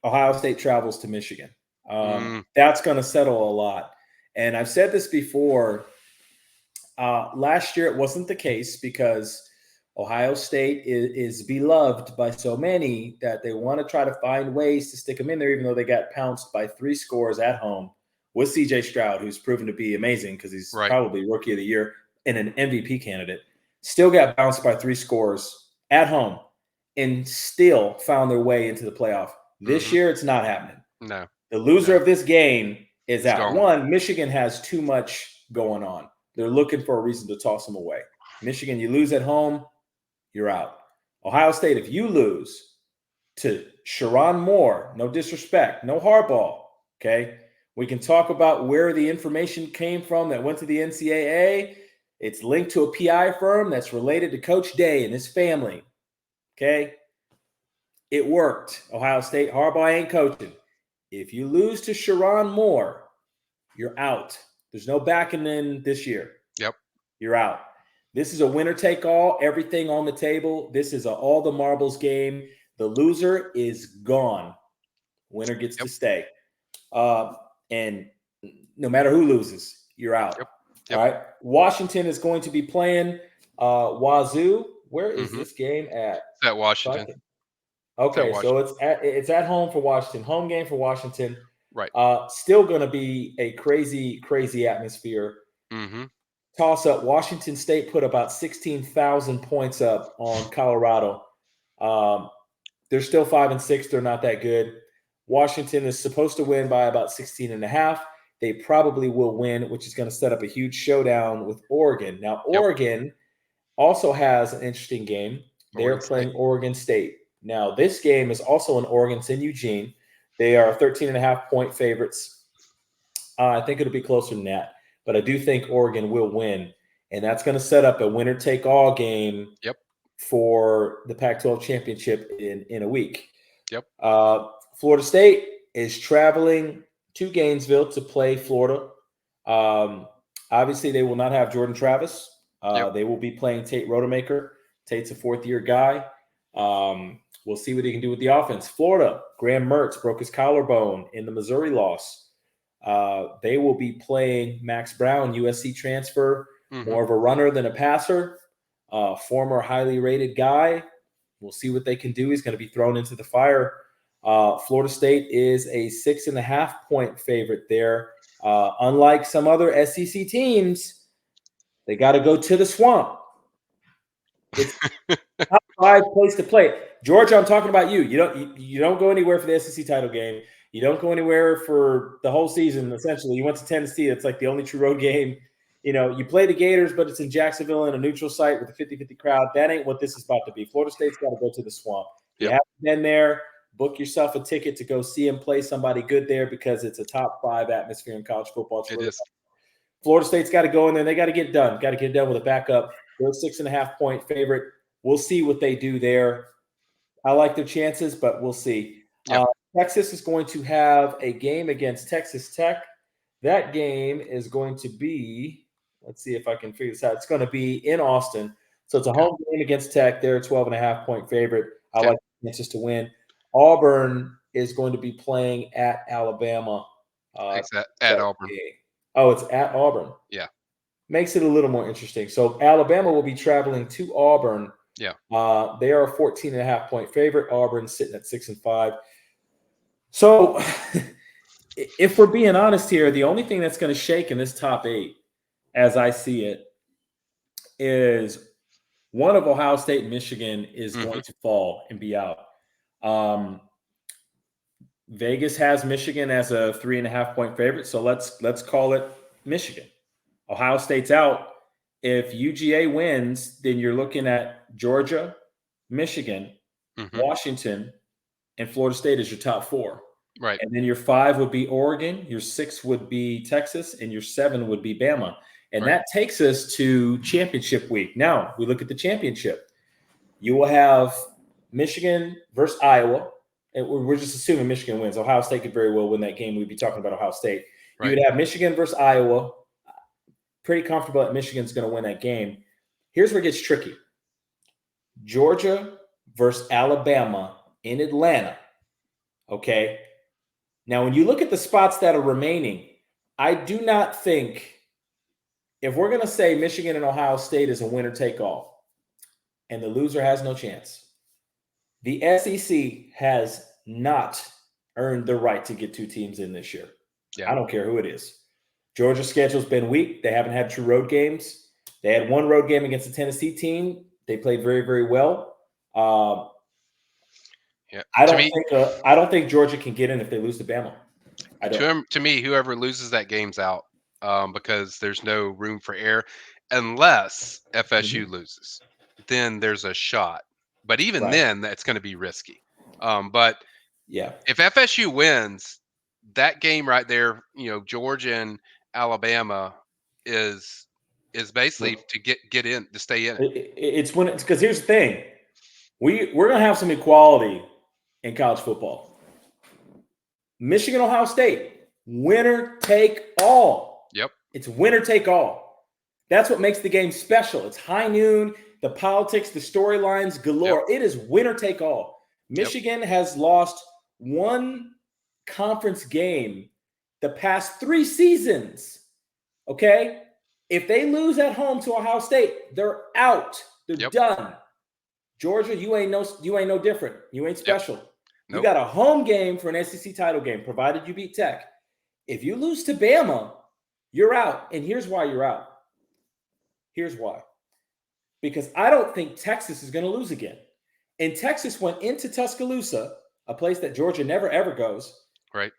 Ohio State travels to Michigan. Mm, That's going to settle a lot. And I've said this before. Last year, it wasn't the case because Ohio State is beloved by so many that they want to try to find ways to stick them in there, even though they got pounced by 3 scores at home with C.J. Stroud, who's proven to be amazing because he's right. probably Rookie of the Year and an MVP candidate. Still got bounced by 3 scores at home and still found their way into the playoff. This year, it's not happening. No. The loser No. of this game is It's out. gone. One, Michigan has too much going on. They're looking for a reason to toss them away. Michigan, you lose at home, you're out. Ohio State, if you lose to Sharon Moore, no disrespect, no hardball, okay? We can talk about where the information came from that went to the NCAA. It's linked to a PI firm that's related to Coach Day and his family, okay? It worked. Ohio State, Harbaugh ain't coaching. If you lose to Sharon Moore, you're out. There's no backing in this year. Yep. You're out. This is a winner take all, everything on the table. This is all the marbles game. The loser is gone. Winner gets to stay. And no matter who loses, you're out. Yep. All right. Washington is going to be playing Wazoo. Where is this game at? It's at Washington. Okay, It's at so it's at home for Washington. Home game for Washington. Right. Still going to be a crazy, crazy atmosphere. Mm-hmm. Toss up. Washington State put about 16,000 points up on Colorado. They're still 5-6. They're not that good. Washington is supposed to win by about 16.5. They probably will win, which is going to set up a huge showdown with Oregon. Now, Oregon also has an interesting game. They're playing Oregon State. Now, this game is also in Oregon. It's in Eugene. They are 13.5-point favorites. I think it'll be closer than that, but I do think Oregon will win, and that's going to set up a winner-take-all game for the Pac-12 championship in a week. Yep. Florida State is traveling to Gainesville to play Florida. Obviously, they will not have Jordan Travis. They will be playing Tate Rodemaker. Tate's a fourth-year guy. We'll see what he can do with the offense. Florida, Graham Mertz broke his collarbone in the Missouri loss. They will be playing Max Brown, USC transfer, more of a runner than a passer, former highly rated guy. We'll see what they can do. He's going to be thrown into the fire. Florida State is a 6.5-point favorite there. Unlike some other SEC teams, they got to go to the swamp. It's 5 place to play. Georgia, I'm talking about you. You don't go anywhere for the SEC title game. You don't go anywhere for the whole season, essentially. You went to Tennessee. It's like the only true road game. You play the Gators, but it's in Jacksonville in a neutral site with a 50-50 crowd. That ain't what this is about to be. Florida State's got to go to the Swamp. You haven't been there, book yourself a ticket to go see them play somebody good there because it's a top 5 atmosphere in college football. It is. Florida State's got to go in there. They got to get done. Got to get done with a backup. They're a 6.5-point favorite. We'll see what they do there. I like their chances, but we'll see. Yep. Texas is going to have a game against Texas Tech. That game is going to be, let's see if I can figure this out. It's going to be in Austin. So it's a home game against Tech. They're a 12.5-point favorite. I like the chances to win. Auburn is going to be playing at Alabama. At Auburn. Oh, it's at Auburn. Yeah. Makes it a little more interesting. So Alabama will be traveling to Auburn. Yeah. They are a 14.5-point favorite. Auburn's sitting at 6-5. So if we're being honest here, the only thing that's going to shake in this top 8, as I see it, is one of Ohio State and Michigan is going to fall and be out. Vegas has Michigan as a 3.5-point favorite. So let's call it Michigan. Ohio State's out. If UGA wins, then you're looking at Georgia, Michigan, Washington, and Florida State as your top 4. Right. And then your 5 would be Oregon, your 6 would be Texas, and your 7 would be Bama. And that takes us to championship week. Now, we look at the championship. You will have Michigan versus Iowa. And we're just assuming Michigan wins. Ohio State could very well win that game. We'd be talking about Ohio State. Right. You would have Michigan versus Iowa. Pretty comfortable that Michigan's going to win that game. Here's where it gets tricky. Georgia versus Alabama in Atlanta. Okay. Now, when you look at the spots that are remaining, I do not think, if we're going to say Michigan and Ohio State is a winner take all, and the loser has no chance, the SEC has not earned the right to get 2 teams in this year. Yeah. I don't care who it is. Georgia's schedule's been weak. They haven't had true road games. They had one road game against the Tennessee team. They played very, very well. I don't think Georgia can get in if they lose to Bama. To me, whoever loses that game's out because there's no room for error unless FSU loses. Then there's a shot. But even then, that's going to be risky. But if FSU wins, that game right there, Georgia and Alabama is basically to get in, to stay in it. It's because here's the thing. We're going to have some equality in college football. Michigan, Ohio State, winner take all. Yep. It's winner take all. That's what makes the game special. It's high noon, the politics, the storylines galore. Yep. It is winner take all. Michigan has lost one conference game the past 3 seasons. Okay? If they lose at home to Ohio State, they're out. They're done. Georgia, you ain't no different. You ain't special. Nope. You got a home game for an SEC title game, provided you beat Tech. If you lose to Bama, you're out. And here's why you're out. Here's why. Because I don't think Texas is going to lose again. And Texas went into Tuscaloosa, a place that Georgia never, ever goes,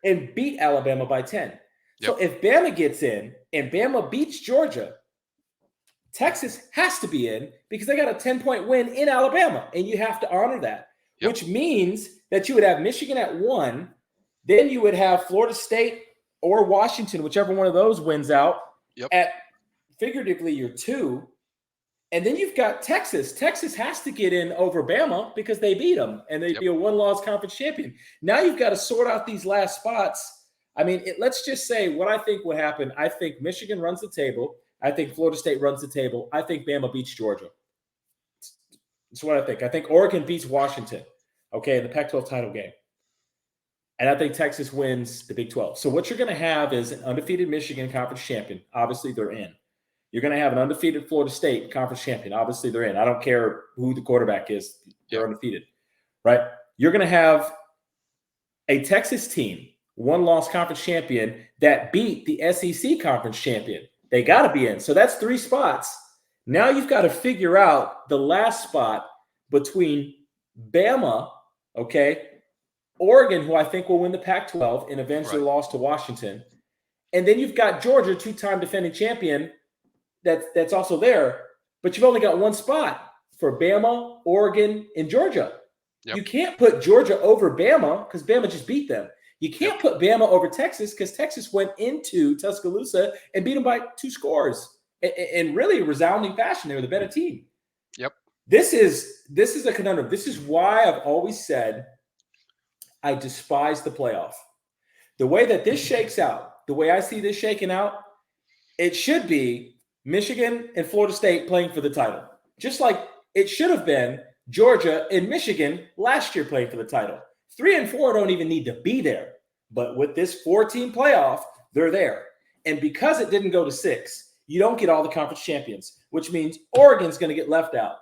and beat Alabama by 10. Yep. So if Bama gets in and Bama beats Georgia, Texas has to be in because they got a 10-point win in Alabama, and you have to honor that, which means that you would have Michigan at 1, then you would have Florida State or Washington, whichever one of those wins out, at figuratively your 2. And then you've got Texas. Texas has to get in over Bama because they beat them, and they'd be a one-loss conference champion. Now you've got to sort out these last spots. I mean, let's just say what I think would happen. I think Michigan runs the table. I think Florida State runs the table. I think Bama beats Georgia. That's what I think. I think Oregon beats Washington, in the Pac-12 title game. And I think Texas wins the Big 12. So what you're going to have is an undefeated Michigan conference champion. Obviously, they're in. You're going to have an undefeated Florida State conference champion. Obviously, they're in. I don't care who the quarterback is. They're undefeated, right? You're going to have a Texas team, one-loss conference champion, that beat the SEC conference champion. They got to be in. So that's 3 spots. Now you've got to figure out the last spot between Bama, okay, Oregon, who I think will win the Pac-12 and avenge their Right. loss to Washington, and then you've got Georgia, two-time defending champion, that's also there, but you've only got one spot for Bama, Oregon, and Georgia. Yep. You can't put Georgia over Bama because Bama just beat them. You Yep. can't put Bama over Texas because Texas went into Tuscaloosa and beat them by 2 scores in really resounding fashion. They were the better team. Yep. This is a conundrum. This is why I've always said I despise the playoff. The way that this shakes out, the way I see this shaking out, it should be Michigan and Florida State playing for the title. Just like it should have been Georgia and Michigan last year playing for the title. 3 and 4 don't even need to be there. But with this 4-team playoff, they're there. And because it didn't go to 6, you don't get all the conference champions, which means Oregon's going to get left out.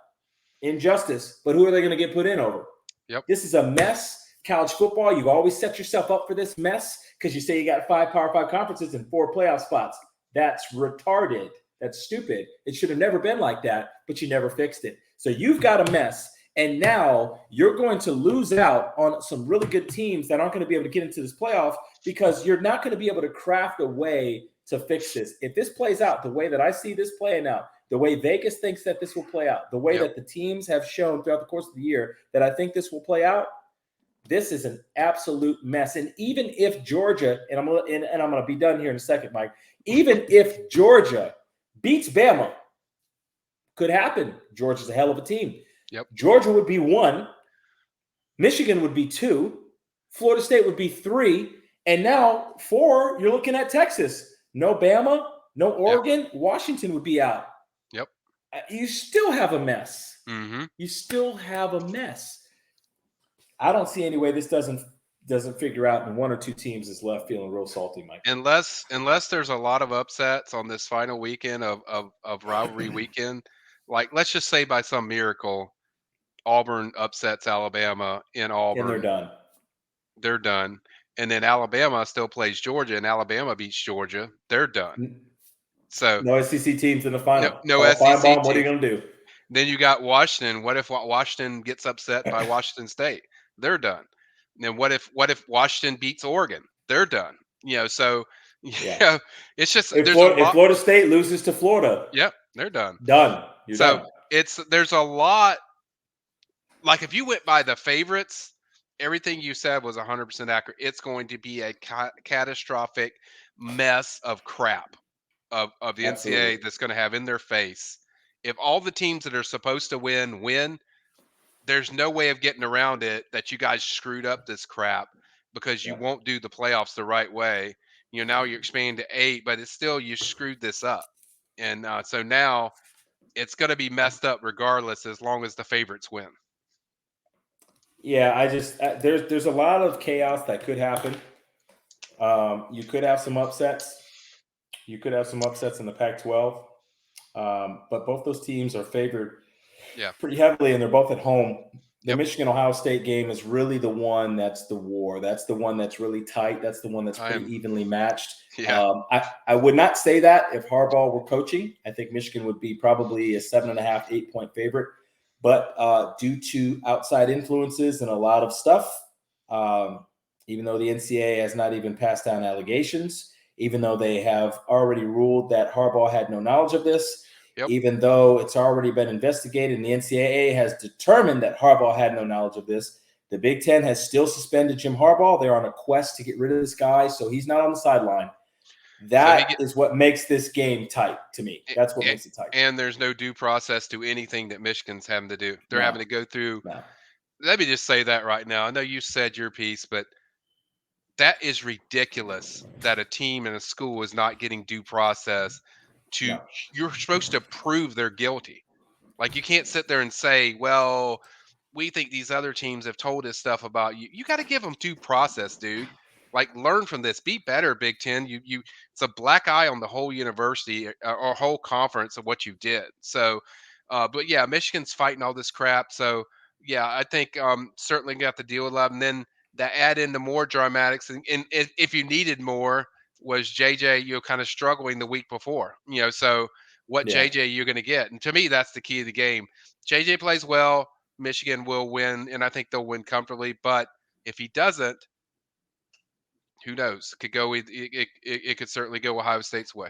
Injustice. But who are they going to get put in over? Yep. This is a mess. College football, you always set yourself up for this mess because you say you got 5 Power 5 conferences and 4 playoff spots. That's retarded. That's stupid. It should have never been like that, but you never fixed it. So you've got a mess, and now you're going to lose out on some really good teams that aren't going to be able to get into this playoff because you're not going to be able to craft a way to fix this. If this plays out the way that I see this playing out, the way Vegas thinks that this will play out, the way that the teams have shown throughout the course of the year that I think this will play out, this is an absolute mess. And even if Georgia, and I'm gonna be done here in a second, Mike, even if Georgia beats Bama, could happen. Georgia's a hell of a team. Yep. Georgia would be 1, Michigan would be 2, Florida State would be 3, and now 4, you're looking at Texas. No Bama, no Oregon, yep. Washington would be out. Yep. You still have a mess. Mm-hmm. You still have a mess. I don't see any way this doesn't figure out, and 1 or 2 teams is left feeling real salty, Mike. Unless there's a lot of upsets on this final weekend of rivalry weekend, like let's just say by some miracle, Auburn upsets Alabama in Auburn. And they're done. They're done. And then Alabama still plays Georgia, and Alabama beats Georgia. They're done. So no SEC teams in the final. No SEC teams. What are you going to do? Then you got Washington. What if Washington gets upset by Washington State? They're done. And then what if Washington beats Oregon? They're done. So it's just if Florida State loses to Florida. Yep, they're done. Done. You're done. There's a lot. Like if you went by the favorites, everything you said was 100% accurate. It's going to be a catastrophic mess of crap of the NCAA that's going to have in their face. If all the teams that are supposed to win, there's no way of getting around it that you guys screwed up this crap because you won't do the playoffs the right way. Now you're expanding to 8, but it's still you screwed this up. And so now it's going to be messed up regardless as long as the favorites win. Yeah, I just there's a lot of chaos that could happen. You could have some upsets. You could have some upsets in the Pac-12. But both those teams are favored pretty heavily, and they're both at home. The Michigan-Ohio State game is really the one that's the war. That's the one that's really tight. That's the one that's pretty evenly matched. Yeah. I would not say that if Harbaugh were coaching. I think Michigan would be probably a 7.5, 8-point favorite. But due to outside influences and a lot of stuff, even though the NCAA has not even passed down allegations, even though they have already ruled that Harbaugh had no knowledge of this, even though it's already been investigated and the NCAA has determined that Harbaugh had no knowledge of this, the Big Ten has still suspended Jim Harbaugh. They're on a quest to get rid of this guy, so he's not on the sideline. That is what makes this game tight to me. That's what makes it tight. And there's no due process to anything that Michigan's having to do. They're having to go through. Let me just say that right now. I know you said your piece, but that is ridiculous that a team and a school is not getting due process to you're supposed to prove they're guilty. Like you can't sit there and say, well, we think these other teams have told us stuff about you. You got to give them due process, dude. Like learn from this. Be better, Big Ten. It's a black eye on the whole university or whole conference of what you did. So, but yeah, Michigan's fighting all this crap. So yeah, I think certainly got to deal with that. And then that add into more dramatics. And if you needed more, was JJ kind of struggling the week before. So what JJ you're going to get? And to me, that's the key of the game. JJ plays well. Michigan will win, and I think they'll win comfortably. But if he doesn't, who knows? Could go. It could certainly go Ohio State's way.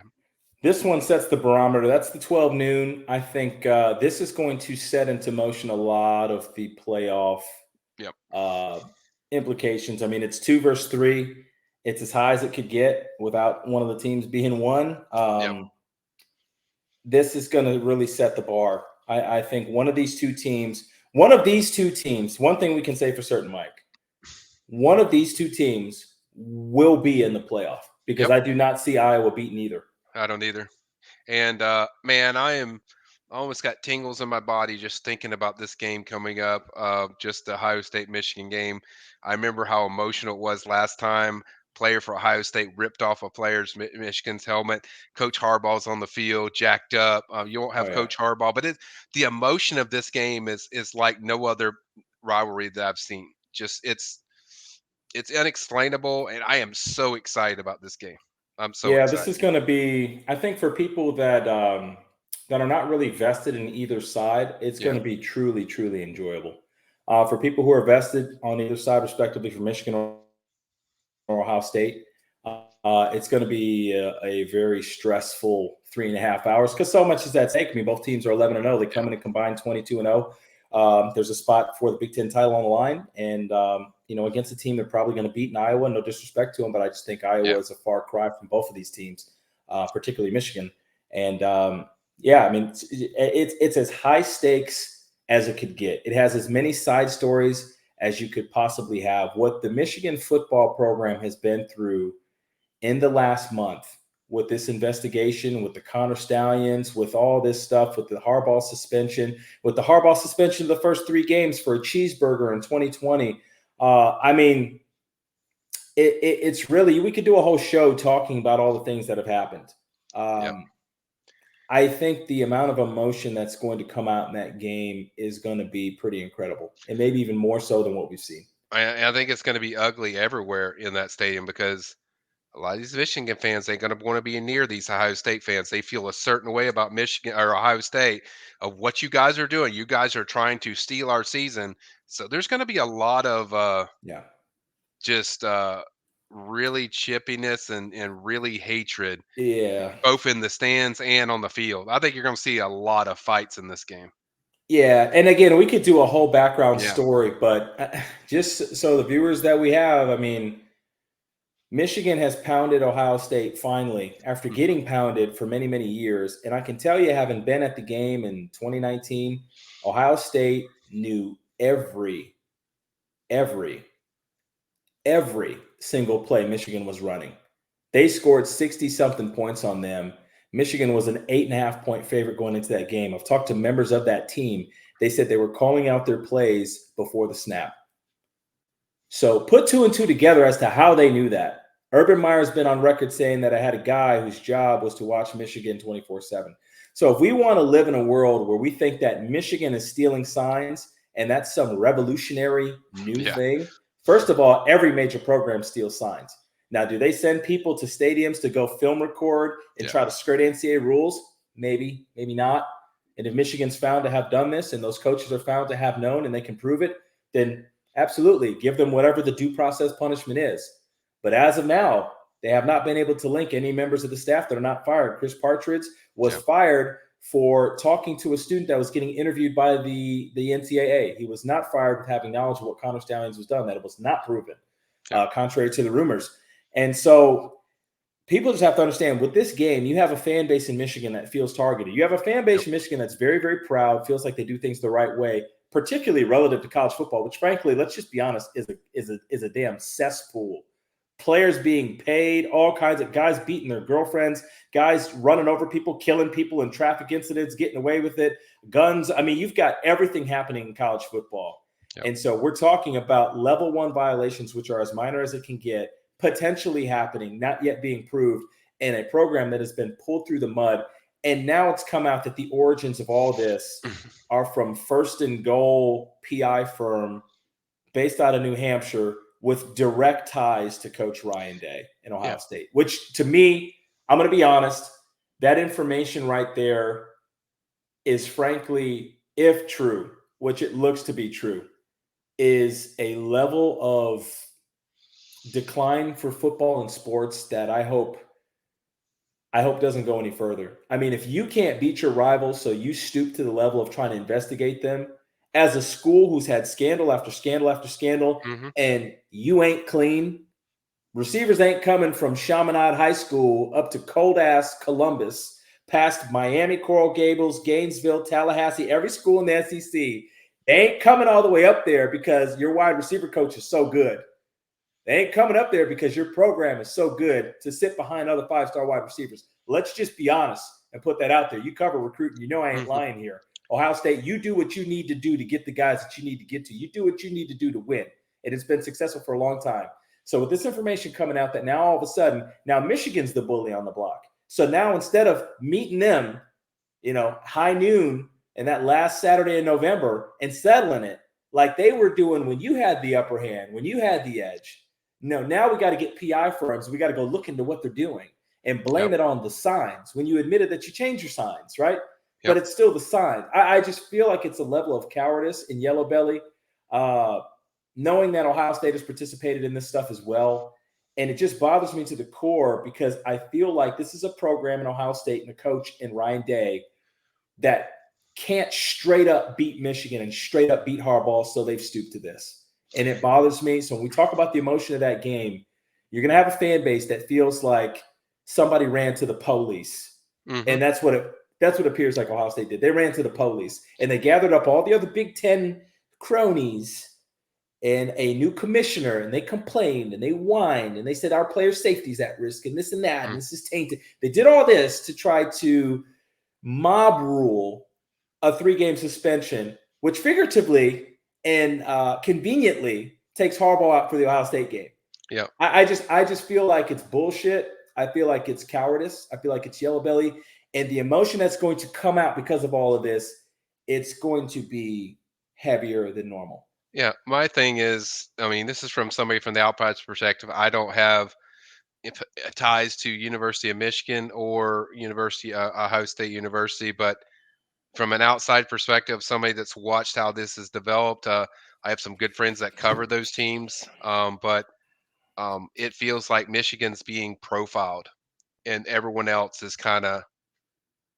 This one sets the barometer. That's the 12 noon. I think this is going to set into motion a lot of the playoff Yep. uh, implications. I mean, it's 2 versus 3. It's as high as it could get without one of the teams being one. Yep. This is going to really set the bar. I think one of these two teams, one thing we can say for certain, Mike, one of these two teams will be in the playoff because Yep. I do not see Iowa beating either. I don't either. And man, I almost got tingles in my body just thinking about this game coming up. Just the Ohio State Michigan game. I remember how emotional it was last time. Player for Ohio State ripped off a player's Michigan's helmet. Coach Harbaugh's on the field, jacked up. You won't Oh have yeah. Coach Harbaugh, but the emotion of this game is like no other rivalry that I've seen. Just it's unexplainable, and I am so excited about this game. I'm so Yeah, this excited. is going to be. I think for people that are not really vested in either side, it's going Yeah, to be truly, truly enjoyable. For people who are vested on either side, respectively, for Michigan or Ohio State, it's going to be a very stressful 3.5 hours because so much is at stake. I mean, both teams are 11-0. They come in and combine 22-0. There's a spot for the Big Ten title on the line, and against a team they're probably going to beat in Iowa. No disrespect to them, but I just think Iowa yeah, is a far cry from both of these teams, particularly Michigan. And I mean, it's as high stakes as it could get. It has as many side stories as you could possibly have. What the Michigan football program has been through in the last month with this investigation, with the Connor Stallions, with all this stuff, with the Harbaugh suspension, of the first 3 games for a cheeseburger in 2020. I mean, it's really, we could do a whole show talking about all the things that have happened. yep. I think the amount of emotion that's going to come out in that game is going to be pretty incredible, and maybe even more so than what we've seen. I think it's going to be ugly everywhere in that stadium because a lot of these Michigan fans ain't going to want to be near these Ohio State fans. They feel a certain way about Michigan or Ohio State of what you guys are doing. You guys are trying to steal our season. So there's going to be a lot of Yeah. just really chippiness and really hatred, Yeah. both in the stands and on the field. I think you're going to see a lot of fights in this game. Yeah, and again, we could do a whole background Yeah. story, but just so the viewers that we have, I mean, Michigan has pounded Ohio State finally after Mhm. getting pounded for many, many years. And I can tell you, having been at the game in 2019, Ohio State knew every, every single play Michigan was running. They scored 60 something points on them. Michigan was an 8.5 point favorite going into that game. I've talked to members of that team. They said they were calling out their plays before the snap. So put 2 and 2 together as to how they knew that. Urban Meyer's been on record saying that I had a guy whose job was to watch Michigan 24/7. So if we want to live in a world where we think that Michigan is stealing signs and that's some revolutionary new Yeah. thing, first of all, every major program steals signs. Now, do they send people to stadiums to go film record and Yeah. try to skirt NCAA rules? Maybe, maybe not. And if Michigan's found to have done this and those coaches are found to have known and they can prove it, then absolutely give them whatever the due process punishment is. But as of now, they have not been able to link any members of the staff that are not fired. Chris Partridge was Yeah. fired for talking to a student that was getting interviewed by the NCAA. He was not fired with having knowledge of what Connor Stallions was done. That it was not proven, Yeah. contrary to the rumors. And so people just have to understand with this game, you have a fan base in Michigan that feels targeted. You have a fan base Yep. in Michigan that's very, very proud, feels like they do things the right way, particularly relative to college football, which frankly, let's just be honest, is a damn cesspool. Players being paid, all kinds of guys beating their girlfriends, guys running over people, killing people in traffic incidents, getting away with it, guns. I mean, you've got everything happening in college football. Yep. And so we're talking about level 1 violations, which are as minor as it can get, potentially happening, not yet being proved, in a program that has been pulled through the mud. And now it's come out that the origins of all this are from First and Goal PI firm based out of New Hampshire with direct ties to Coach Ryan Day in Ohio Yeah. State, which to me, I'm going to be honest, that information right there is frankly, if true, which it looks to be true, is a level of decline for football and sports that I hope doesn't go any further. I mean, if you can't beat your rivals, so you stoop to the level of trying to investigate them as a school who's had scandal after scandal after scandal, Mm-hmm. and you ain't clean, receivers ain't coming from Chaminade High School up to cold ass Columbus, past Miami, Coral Gables, Gainesville, Tallahassee, every school in the SEC. They ain't coming all the way up there because your wide receiver coach is so good. They ain't coming up there because your program is so good to sit behind other five-star wide receivers. Let's just be honest and put that out there. You cover recruiting. You know I ain't lying here. Ohio State, you do what you need to do to get the guys that you need to get to. You do what you need to do to win. And it's been successful for a long time. So with this information coming out that now all of a sudden, now Michigan's the bully on the block. So now instead of meeting them, high noon and that last Saturday in November and settling it like they were doing when you had the upper hand, when you had the edge, no, now we got to get PI firms. We got to go look into what they're doing and blame it on the signs when you admitted that you changed your signs, right? Yep. But it's still the signs. I just feel like it's a level of cowardice in Yellow Belly, knowing that Ohio State has participated in this stuff as well. And it just bothers me to the core because I feel like this is a program in Ohio State and a coach in Ryan Day that can't straight up beat Michigan and straight up beat Harbaugh, so they've stooped to this. And it bothers me. So when we talk about the emotion of that game, you're going to have a fan base that feels like somebody ran to the police. Mm-hmm. And that's what it appears like Ohio State did. They ran to the police and they gathered up all the other Big Ten cronies and a new commissioner, and they complained and they whined and they said our player safety is at risk and this and that, and this is tainted. They did all this to try to mob rule a 3-game suspension, which figuratively and conveniently takes Harbaugh out for the Ohio State game. Yeah, I just feel like it's bullshit. I feel like it's cowardice. I feel like it's yellow belly, and the emotion that's going to come out because of all of this, it's going to be heavier than normal. yeah. My thing is, I mean, this is from somebody from the outside's perspective. I don't have ties to University of Michigan or Ohio State University, but from an outside perspective, somebody that's watched how this is developed, I have some good friends that cover those teams, but it feels like Michigan's being profiled, and everyone else is kind of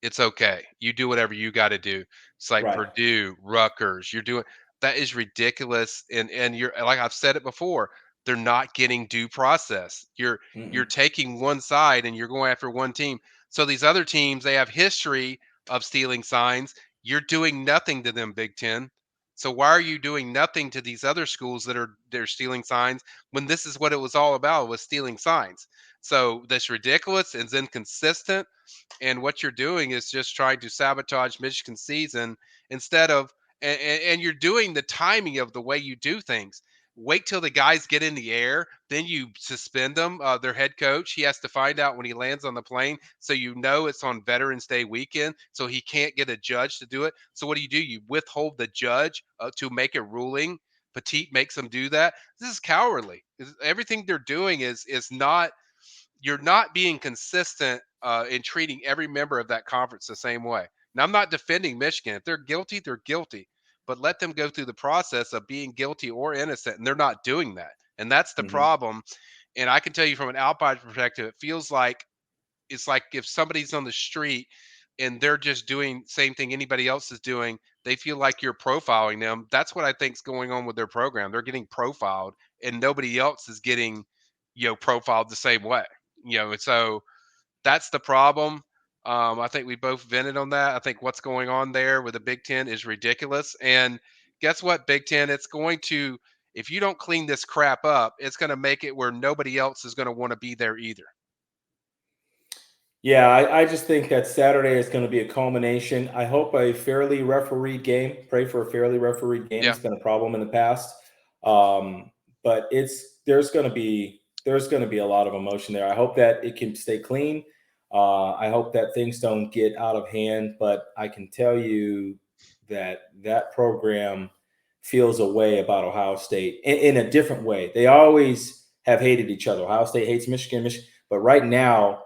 it's okay. You do whatever you got to do. It's like Right. Purdue, Rutgers. You're doing that is ridiculous, and you're like I've said it before. They're not getting due process. You're taking one side and you're going after one team. So these other teams, they have history of stealing signs. You're doing nothing to them, Big Ten. So why are you doing nothing to these other schools they're stealing signs when this is what it was all about was stealing signs? So that's ridiculous and it's inconsistent, and what you're doing is just trying to sabotage Michigan's season instead of and you're doing the timing of the way you do things. Wait till the guys get in the air, then you suspend them. Their head coach, he has to find out when he lands on the plane, so you know it's on Veterans Day weekend, so he can't get a judge to do it. So what do? You withhold the judge to make a ruling. Petit makes them do that. This is cowardly. Everything they're doing is not you're not being consistent in treating every member of that conference the same way. Now, I'm not defending Michigan. If they're guilty, they're guilty, but let them go through the process of being guilty or innocent. And they're not doing that. And that's the problem. And I can tell you from an outside perspective, it feels like it's like if somebody's on the street and they're just doing same thing anybody else is doing, they feel like you're profiling them. That's what I think's going on with their program. They're getting profiled and nobody else is getting, profiled the same way. And so that's the problem. I think we both vented on that. I think what's going on there with the Big Ten is ridiculous. And guess what, Big Ten? It's going to, if you don't clean this crap up, it's going to make it where nobody else is going to want to be there either. Yeah, I just think that Saturday is going to be a culmination. I hope a fairly refereed game. Pray for a fairly refereed game. Yeah. It's been a problem in the past, but there's going to be a lot of emotion there. I hope that it can stay clean. I hope that things don't get out of hand. But I can tell you that program feels a way about Ohio State in a different way. They always have hated each other. Ohio State hates Michigan, but right now,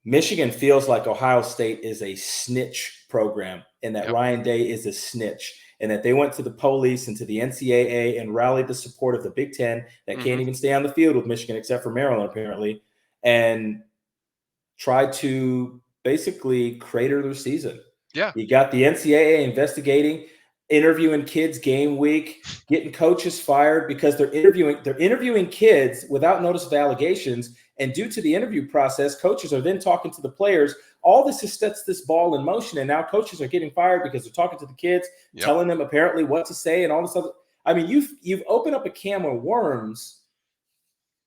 Michigan feels like Ohio State is a snitch program and that Ryan Day is a snitch. and that they went to the police and to the NCAA and rallied the support of the Big Ten that can't even stay on the field with Michigan except for Maryland, apparently, and tried to basically crater their season. Yeah. You got the NCAA investigating, interviewing kids game week, getting coaches fired because they're interviewing kids without notice of allegations. And due to the interview process, coaches are then talking to the players. All this has sets this ball in motion, and now coaches are getting fired because they're talking to the kids, telling them apparently what to say and all this other. I mean, you've opened up a can of worms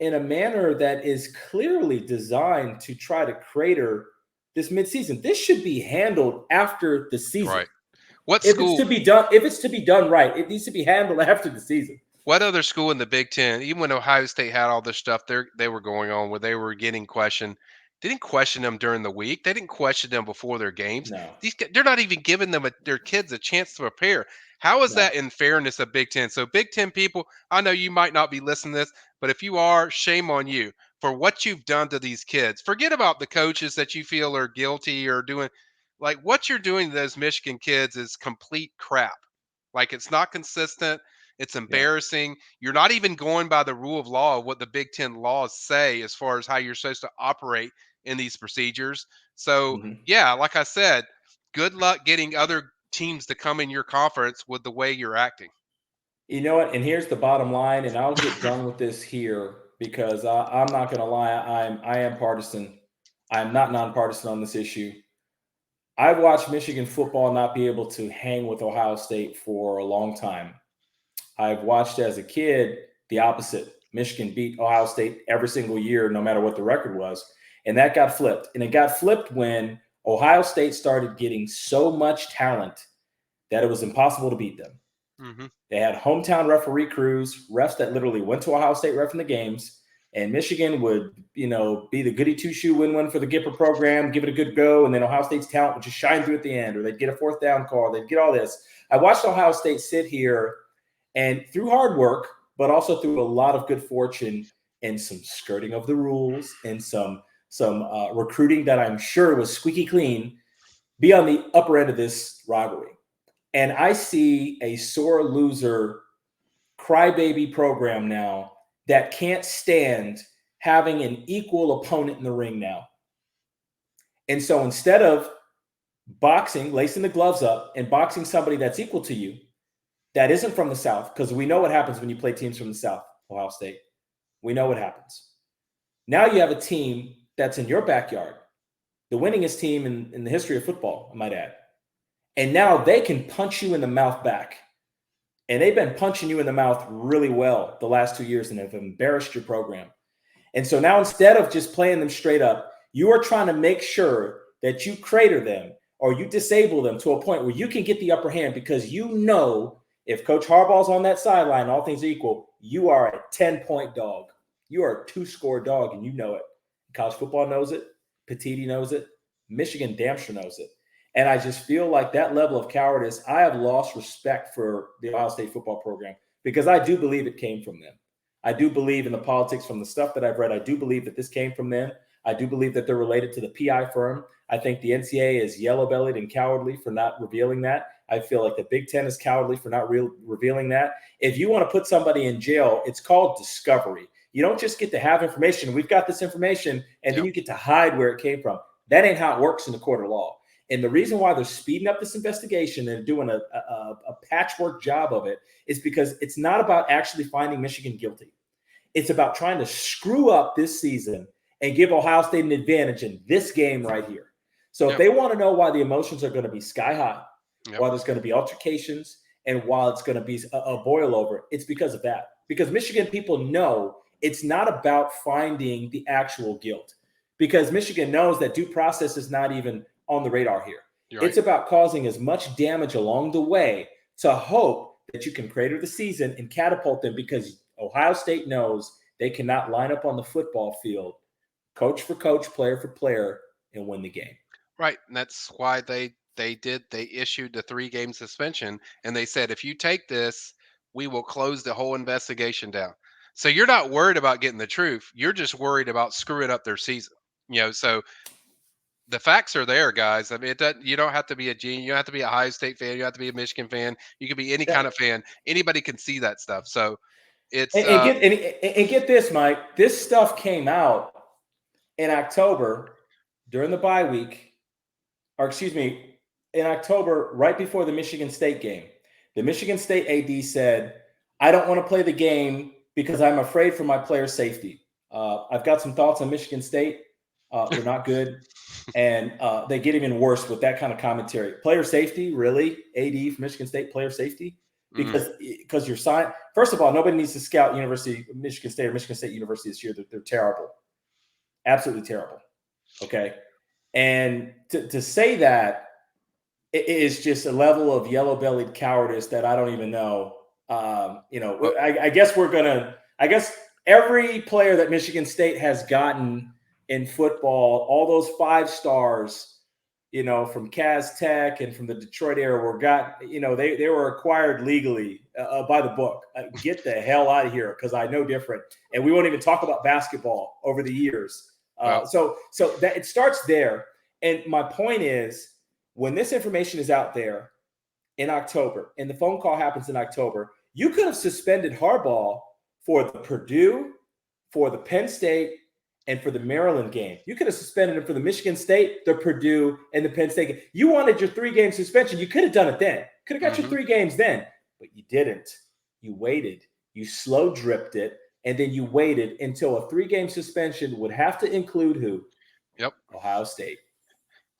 in a manner that is clearly designed to try to crater this midseason. This should be handled after the season. Right. What If school? it's to be done right, it needs to be handled after the season. What other school in the Big Ten, even when Ohio State had all this stuff they were going on where they were getting questioned, they didn't question them during the week. They didn't question them before their games. No. They're not even giving them their kids a chance to prepare. How is that in fairness of Big Ten? So Big Ten people, I know you might not be listening to this, but if you are, shame on you for what you've done to these kids. Forget about the coaches that you feel are guilty or doing like what you're doing to those Michigan kids is complete crap. Like it's not consistent. It's embarrassing. You're not even going by the rule of law of what the Big Ten laws say as far as how you're supposed to operate in these procedures. So, yeah, like I said, good luck getting other teams to come in your conference with the way you're acting. You know what? And here's the bottom line, and I'll get done with this here because I'm not going to lie. I am partisan. I'm not nonpartisan on this issue. I've watched Michigan football not be able to hang with Ohio State for a long time. I've watched as a kid the opposite. Michigan beat Ohio State every single year, no matter what the record was. And that got flipped. And it got flipped when Ohio State started getting so much talent that it was impossible to beat them. They had hometown referee crews, refs that literally went to Ohio State ref in the games. And Michigan would, be the goody two-shoe win-win for the Gipper program, give it a good go, and then Ohio State's talent would just shine through at the end, or they'd get a fourth down call, they'd get all this. I watched Ohio State sit here and through hard work, but also through a lot of good fortune and some skirting of the rules and some recruiting that I'm sure was squeaky clean, be on the upper end of this rivalry. And I see a sore loser crybaby program now that can't stand having an equal opponent in the ring now. And so instead of boxing, lacing the gloves up and boxing somebody that's equal to you, that isn't from the South, because we know what happens when you play teams from the South, Ohio State. We know what happens. Now you have a team that's in your backyard, the winningest team in the history of football, I might add. And now they can punch you in the mouth back. And they've been punching you in the mouth really well the last 2 years and have embarrassed your program. And so now instead of just playing them straight up, you are trying to make sure that you crater them or you disable them to a point where you can get the upper hand, because you know if Coach Harbaugh's on that sideline, all things equal, you are a 10-point dog. You are a 2-score dog, and you know it. College football knows it. Petiti knows it. Michigan damn sure knows it. And I just feel like that level of cowardice, I have lost respect for the Ohio State football program, because I do believe it came from them. I do believe in the politics from the stuff that I've read. I do believe that this came from them. I do believe that they're related to the PI firm. I think the NCAA is yellow-bellied and cowardly for not revealing that. I feel like the Big Ten is cowardly for not revealing that. If you want to put somebody in jail, it's called discovery. You don't just get to have information. We've got this information, and then you get to hide where it came from. That ain't how it works in the court of law. And the reason why they're speeding up this investigation and doing a patchwork job of it is because it's not about actually finding Michigan guilty. It's about trying to screw up this season and give Ohio State an advantage in this game right here. So if they want to know why the emotions are going to be sky high, why there's going to be altercations, and while it's going to be a boil over, it's because of that. Because Michigan people know it's not about finding the actual guilt, because Michigan knows that due process is not even on the radar here. It's about causing as much damage along the way to hope that you can crater the season and catapult them, because Ohio State knows they cannot line up on the football field, coach for coach, player for player, and win the game. Right. And that's why they issued the 3-game suspension, and they said, if you take this, we will close the whole investigation down. So you're not worried about getting the truth. You're just worried about screwing up their season. So the facts are there, guys. I mean, you don't have to be a genius. You don't have to be a Ohio State fan. You don't have to be a Michigan fan. You can be any kind of fan. Anybody can see that stuff. So it's And get this, Mike. This stuff came out in October during the bye week, or excuse me, in October, right before the Michigan State game. The Michigan State AD said, I don't want to play the game because I'm afraid for my player safety. I've got some thoughts on Michigan State. They're not good. And they get even worse with that kind of commentary. Player safety, really? AD for Michigan State, player safety? Because you're signed. First of all, nobody needs to scout University of Michigan State or Michigan State University this year. They're terrible. Absolutely terrible. Okay. And to say that is just a level of yellow-bellied cowardice that I don't even know. I guess I guess every player that Michigan State has gotten in football, all those 5 stars, from Cas Tech and from the Detroit era they were acquired legally by the book. Get the hell out of here, because I know different. And we won't even talk about basketball over the years. So that it starts there. And my point is, when this information is out there in October and the phone call happens in October, you could have suspended Harbaugh for the Purdue, for the Penn State, and for the Maryland game. You could have suspended him for the Michigan State, the Purdue, and the Penn State game. You wanted your 3-game suspension. You could have done it then. Could have got your 3 games then, but you didn't. You waited. You slow dripped it, and then you waited until a 3-game suspension would have to include who? Yep. Ohio State.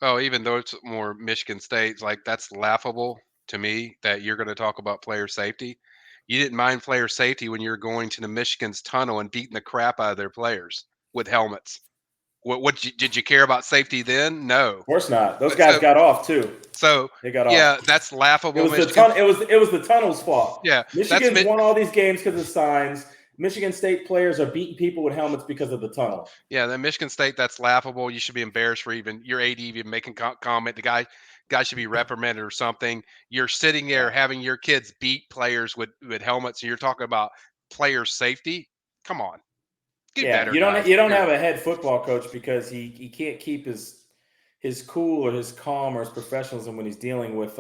Well, even though it's more Michigan State, like, that's laughable to me that you're going to talk about player safety. You didn't mind player safety when you're going to the Michigan's tunnel and beating the crap out of their players with helmets. Did you care about safety then? No. Of course not. Those guys got off too. So they got off. Off. That's laughable. It was the tunnel's fault. Yeah, Michigan's won all these games because of signs. Michigan State players are beating people with helmets because of the tunnel. Yeah, the Michigan State, that's laughable. You should be embarrassed for even your AD even making comment. The guy should be reprimanded or something. You're sitting there having your kids beat players with helmets, and you're talking about player safety. Come on, get better. You don't have a head football coach because he can't keep his cool or his calm or his professionalism when he's dealing with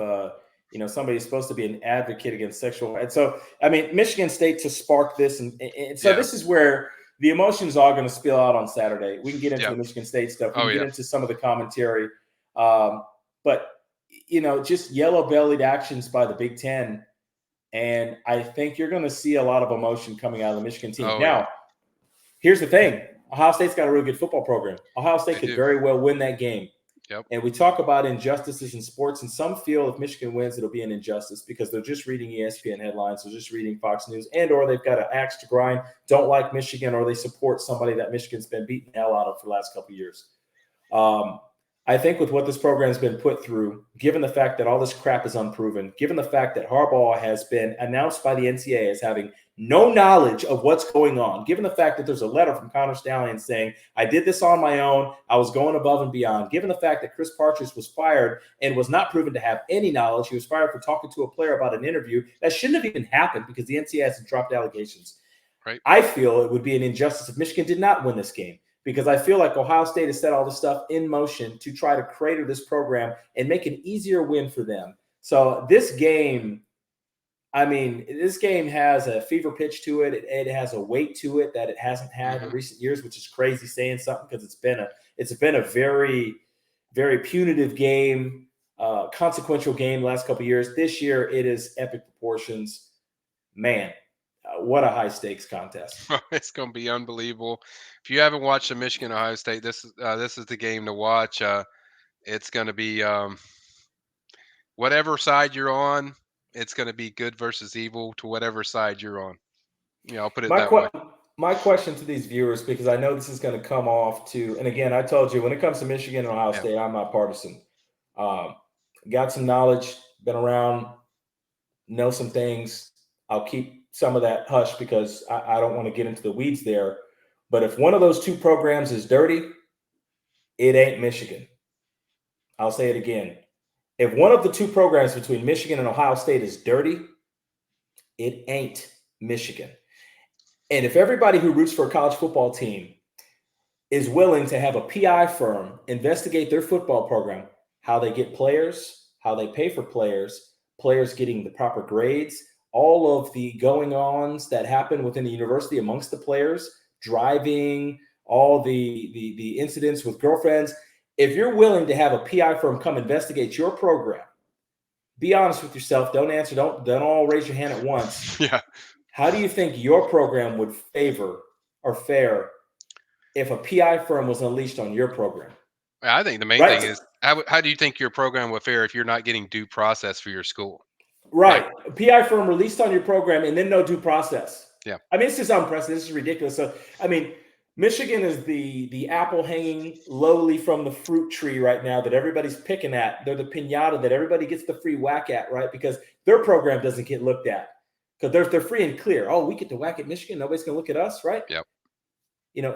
somebody who's supposed to be an advocate against sexual. And so, I mean, Michigan State to spark this. And so this is where the emotions are going to spill out on Saturday. We can get into the Michigan State stuff. We can get into some of the commentary. But, just yellow-bellied actions by the Big Ten. And I think you're going to see a lot of emotion coming out of the Michigan team. Here's the thing. Ohio State's got a really good football program. Ohio State could very well win that game. Yep. And we talk about injustices in sports, and some feel if Michigan wins, it'll be an injustice because they're just reading ESPN headlines, they're just reading Fox News, or they've got an axe to grind, don't like Michigan, or they support somebody that Michigan's been beating the hell out of for the last couple of years. I think with what this program's been put through, given the fact that all this crap is unproven, given the fact that Harbaugh has been announced by the NCAA as having no knowledge of what's going on, given the fact that there's a letter from Connor Stallion saying, I did this on my own, I was going above and beyond, given the fact that Chris Partridge was fired and was not proven to have any knowledge, he was fired for talking to a player about an interview that shouldn't have even happened because the NCAA hasn't dropped allegations. Right. I feel it would be an injustice if Michigan did not win this game, because I feel like Ohio State has set all this stuff in motion to try to crater this program and make an easier win for them. So this game, this game has a fever pitch to it. It has a weight to it that it hasn't had in recent years, which is crazy saying something because it's been a very, very punitive game, consequential game the last couple of years. This year, it is epic proportions. Man, what a high stakes contest. It's going to be unbelievable. If you haven't watched the Michigan Ohio State, this is the game to watch. It's going to be whatever side you're on. It's going to be good versus evil to whatever side you're on. I'll put it that way. My question to these viewers, because I know this is going to come off to, and again, I told you when it comes to Michigan and Ohio State, I'm not partisan. Got some knowledge, been around, know some things. I'll keep some of that hush because I don't want to get into the weeds there. But if one of those two programs is dirty, it ain't Michigan. I'll say it again. If one of the two programs between Michigan and Ohio State is dirty, it ain't Michigan. And if everybody who roots for a college football team is willing to have a PI firm investigate their football program, how they get players, how they pay for players, players getting the proper grades, all of the going-ons that happen within the university amongst the players, driving, all the incidents with girlfriends. If you're willing to have a PI firm come investigate your program, be honest with yourself. Don't answer. Don't all raise your hand at once. Yeah. How do you think your program would favor or fare if a PI firm was unleashed on your program? I think the main thing Right. is how do you think your program will fare if you're not getting due process for your school? Like, Right. A PI firm released on your program and then no due process. yeah, I mean, it's just unprecedented. This is ridiculous. So, I mean, Michigan is the apple hanging lowly from the fruit tree right now that everybody's picking at. They're the piñata that everybody gets the free whack at, right? Because their program doesn't get looked at because they're free and clear. Oh, we get to whack at Michigan. Nobody's going to look at us, right? yep.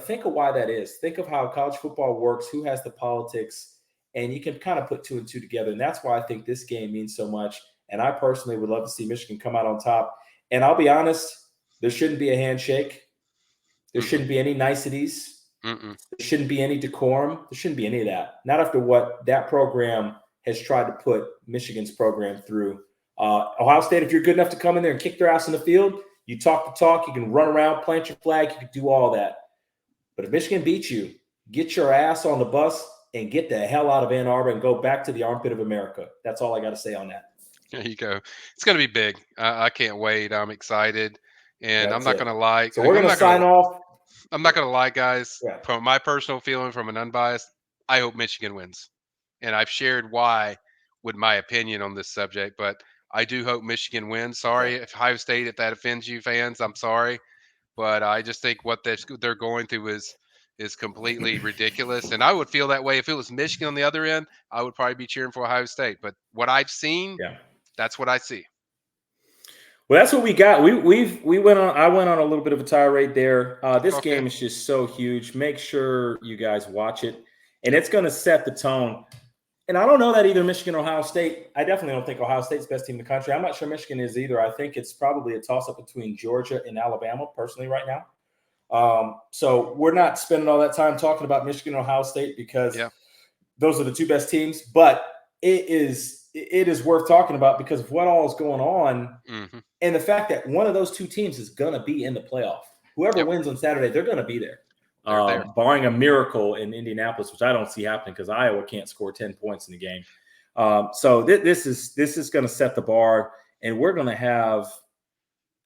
Think of why that is. Think of how college football works, who has the politics, and you can kind of put two and two together. And that's why I think this game means so much. And I personally would love to see Michigan come out on top. And I'll be honest, there shouldn't be a handshake. There shouldn't be any niceties. Mm-mm. There shouldn't be any decorum. There shouldn't be any of that. Not after what that program has tried to put Michigan's program through. Ohio State, if you're good enough to come in there and kick their ass in the field, you talk the talk, you can run around, plant your flag, you can do all that. But if Michigan beats you, get your ass on the bus and get the hell out of Ann Arbor and go back to the armpit of America. That's all I got to say on that. There you go. It's going to be big. I can't wait. I'm excited, and I'm That's not it. going to lie. So we're going to sign off. I'm not going to lie, guys. Yeah. From my personal feeling, from an unbiased, I hope Michigan wins, and I've shared why with my opinion on this subject. But I do hope Michigan wins. Sorry if Ohio State, if that offends you fans, I'm sorry, but I just think what they're going through is completely ridiculous. And I would feel that way if it was Michigan on the other end. I would probably be cheering for Ohio State. But what I've seen, that's what I see. Well, that's what we got. We went on. I went on a little bit of a tirade there. This game is just so huge. Make sure you guys watch it, and it's going to set the tone. And I don't know that either Michigan or Ohio State. I definitely don't think Ohio State's best team in the country. I'm not sure Michigan is either. I think it's probably a toss-up between Georgia and Alabama, personally, right now. So we're not spending all that time talking about Michigan and Ohio State because those are the two best teams. But it is worth talking about because of what all is going on and the fact that one of those two teams is going to be in the playoff. Whoever wins on Saturday, they're going to be there. Barring a miracle in Indianapolis, which I don't see happening because Iowa can't score 10 points in the game. So this is going to set the bar, and we're going to have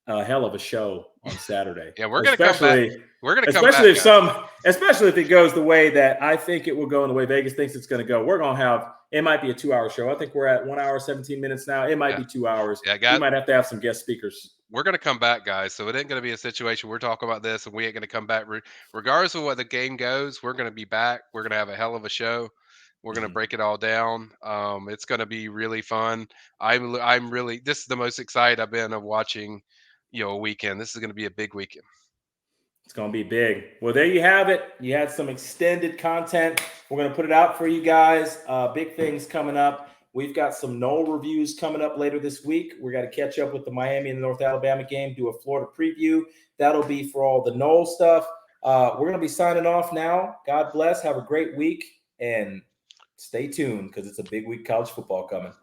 a hell of a show on Saturday. We're going to come back. We're going to come back, especially if it goes the way that I think it will go and the way Vegas thinks it's going to go. We're going to have it might be a 2-hour show. I think we're at 1 hour 17 minutes now. It might be 2 hours. We might have to have some guest speakers. We're going to come back, guys. So it ain't going to be a situation we're talking about this and we ain't going to come back. Regardless of what the game goes, we're going to be back. We're going to have a hell of a show. We're going to break it all down. It's going to be really fun. I'm really, this is the most excited I've been of watching, a weekend. This is going to be a big weekend. It's going to be big. Well, there you have it. You had some extended content. We're going to put it out for you guys. Big things coming up. We've got some Knoll reviews coming up later this week. We're going to catch up with the Miami and the North Alabama game, do a Florida preview. That'll be for all the Knoll stuff. We're going to be signing off now. God bless. Have a great week and stay tuned because it's a big week college football coming.